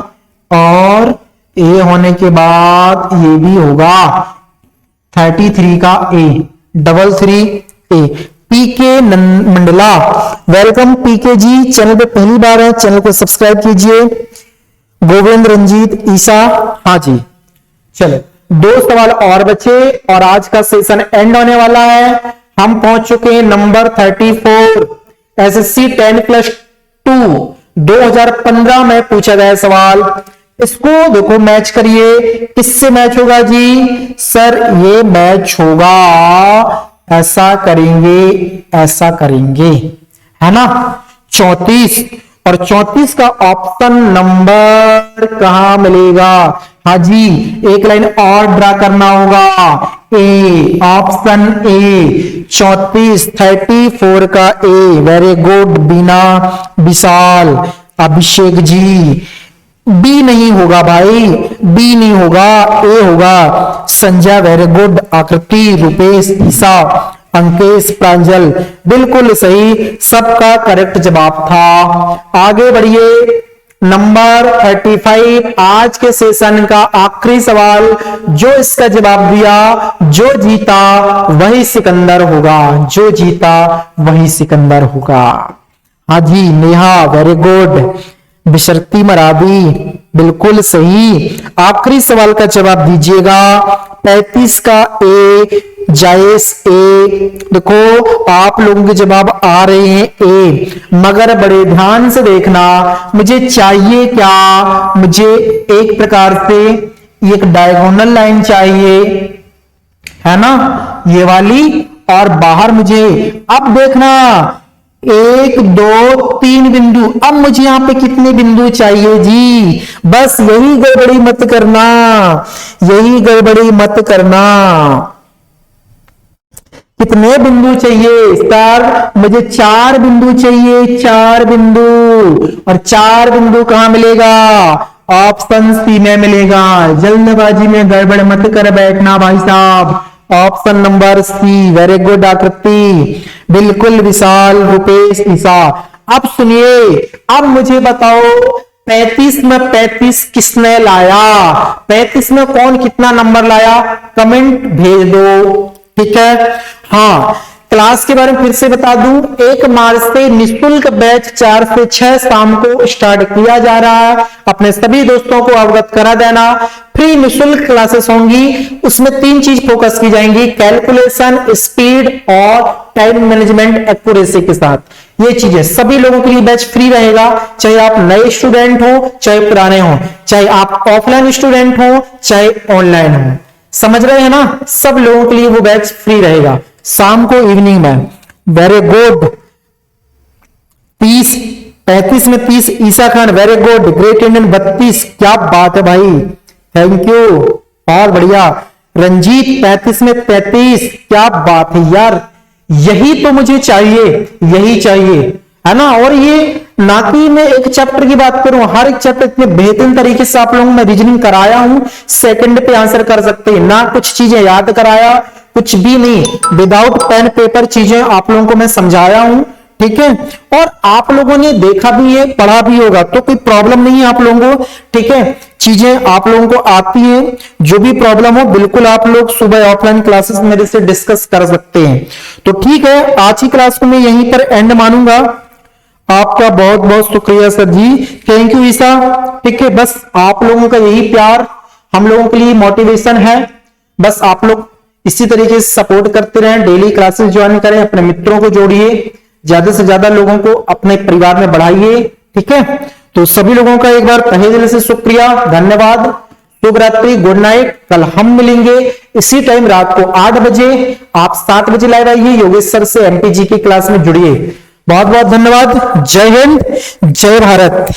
और ए होने के बाद ये भी होगा। 33 का ए, डबल 3 ए। पीके मंडला, वेलकम पीके जी, चैनल पे पहली बार है, चैनल को सब्सक्राइब कीजिए। गोविंद, रंजीत, ईशा, हाँ जी। चलो 2 सवाल और बचे और आज का सेशन एंड होने वाला है। हम पहुंच चुके हैं नंबर 34, एसएससी 10+2 2015 में पूछा गया सवाल। इसको देखो, मैच करिए, किससे मैच होगा जी? सर ये मैच होगा, ऐसा करेंगे, ऐसा करेंगे, है ना। 34, और 34 का ऑप्शन नंबर कहां मिलेगा? हाँ जी, एक लाइन और ड्रा करना होगा। ए, ऑप्शन ए 34, 34 का ए। वेरी गुड बीना, विशाल, अभिषेक जी। बी नहीं होगा भाई, बी नहीं होगा, ए होगा। संजय वेरी गुड, आकृति, रुपेश, ईसा, अंकेश, प्रांजल, बिल्कुल सही, सबका करेक्ट जवाब था। आगे बढ़िए, नंबर 35, आज के सेशन का आखिरी सवाल। जो इसका जवाब दिया, जो जीता वही सिकंदर होगा, जो जीता वही सिकंदर होगा। हाँ जी, नेहा वेरी गुड, बिशरती मरादी, बिल्कुल सही। आखिरी सवाल का जवाब दीजिएगा। 35 का ए, जायस ए। देखो आप लोगों के जवाब आ रहे हैं ए, मगर बड़े ध्यान से देखना। मुझे चाहिए क्या, मुझे एक प्रकार से एक डायगोनल लाइन चाहिए, है ना, ये वाली, और बाहर मुझे, अब देखना 1 2 3 बिंदु। अब मुझे यहां पे कितने बिंदु चाहिए जी, बस यही गड़बड़ी मत करना, यही गड़बड़ी मत करना। कितने बिंदु चाहिए सर, मुझे 4 बिंदु चाहिए, 4 बिंदु। और 4 बिंदु कहां मिलेगा, ऑप्शन सी में मिलेगा। जल्दबाजी में गड़बड़ मत कर बैठना भाई साहब। Option number C, very good Aakriti, बिल्कुल विशाल, रुपेश, ईसा। अब सुनिए, अब मुझे बताओ 35 में 35 किसने लाया, 35 में कौन कितना नंबर लाया, कमेंट भेज दो, ठीक है। हाँ, क्लास के बारे में फिर से बता दूं, 1 मार्च से निःशुल्क बैच 4 से 6 शाम को स्टार्ट किया जा रहा है। अपने सभी दोस्तों को अवगत करा देना। फ्री निःशुल्क क्लासेस होंगी, उसमें 3 चीज फोकस की जाएंगी, कैलकुलेशन, स्पीड और टाइम मैनेजमेंट एक्यूरेसी के साथ। ये चीजें सभी लोगों के लिए बैच फ्री रहेगा, चाहे आप नए स्टूडेंट हो, चाहे पुराने हो, चाहे आप ऑफलाइन स्टूडेंट हो, चाहे ऑनलाइन हो। समझ रहे हैं ना, सब लोगों के लिए वो बैच फ्री रहेगा शाम को, इवनिंग में। वेरी गुड, 35 में 30 Isa Khan, very good. Great Indian 32, क्या बात है भाई, थैंक यू, और बढ़िया। रंजीत 35 में 33, क्या बात है यार, यही तो मुझे चाहिए, यही चाहिए, है ना। और ये ना कि मैं एक चैप्टर की बात करूं, हर एक चैप्टर इतने बेहतरीन तरीके से आप लोगों में रीजनिंग कराया हूं, सेकंड पे आंसर कर सकते हैं ना, कुछ चीजें याद कराया, कुछ भी नहीं, विदाउट पेन पेपर चीजें आप लोगों को मैं समझाया हूं, ठीक है। और आप लोगों ने देखा भी है, पढ़ा भी होगा, तो कोई प्रॉब्लम नहीं है आप लोगों को, ठीक है। चीजें आप लोगों को आती है, जो भी प्रॉब्लम हो बिल्कुल आप लोग सुबह ऑफलाइन क्लासेस मेरे से डिस्कस कर सकते हैं। तो ठीक है, आज की क्लास को मैं यहीं पर एंड मानूंगा। आपका बहुत बहुत शुक्रिया सर जी, थैंक यू ईसा, ठीक है। बस आप लोगों का यही प्यार हम लोगों के लिए मोटिवेशन है, बस आप लोग इसी तरीके से सपोर्ट करते रहें, डेली क्लासेस ज्वाइन करें, अपने मित्रों को जोड़िए, ज्यादा से ज्यादा लोगों को अपने परिवार में बढ़ाइए, ठीक है। तो सभी लोगों का एक बार तहे दिल से शुक्रिया, धन्यवाद, शुभ रात्रि, गुड नाइट। कल हम मिलेंगे इसी टाइम रात को 8 बजे, आप 7 बजे लाइव आइए, योगेश सर से एमपीजी की क्लास में जुड़िए। बहुत बहुत धन्यवाद, जय हिंद, जय भारत।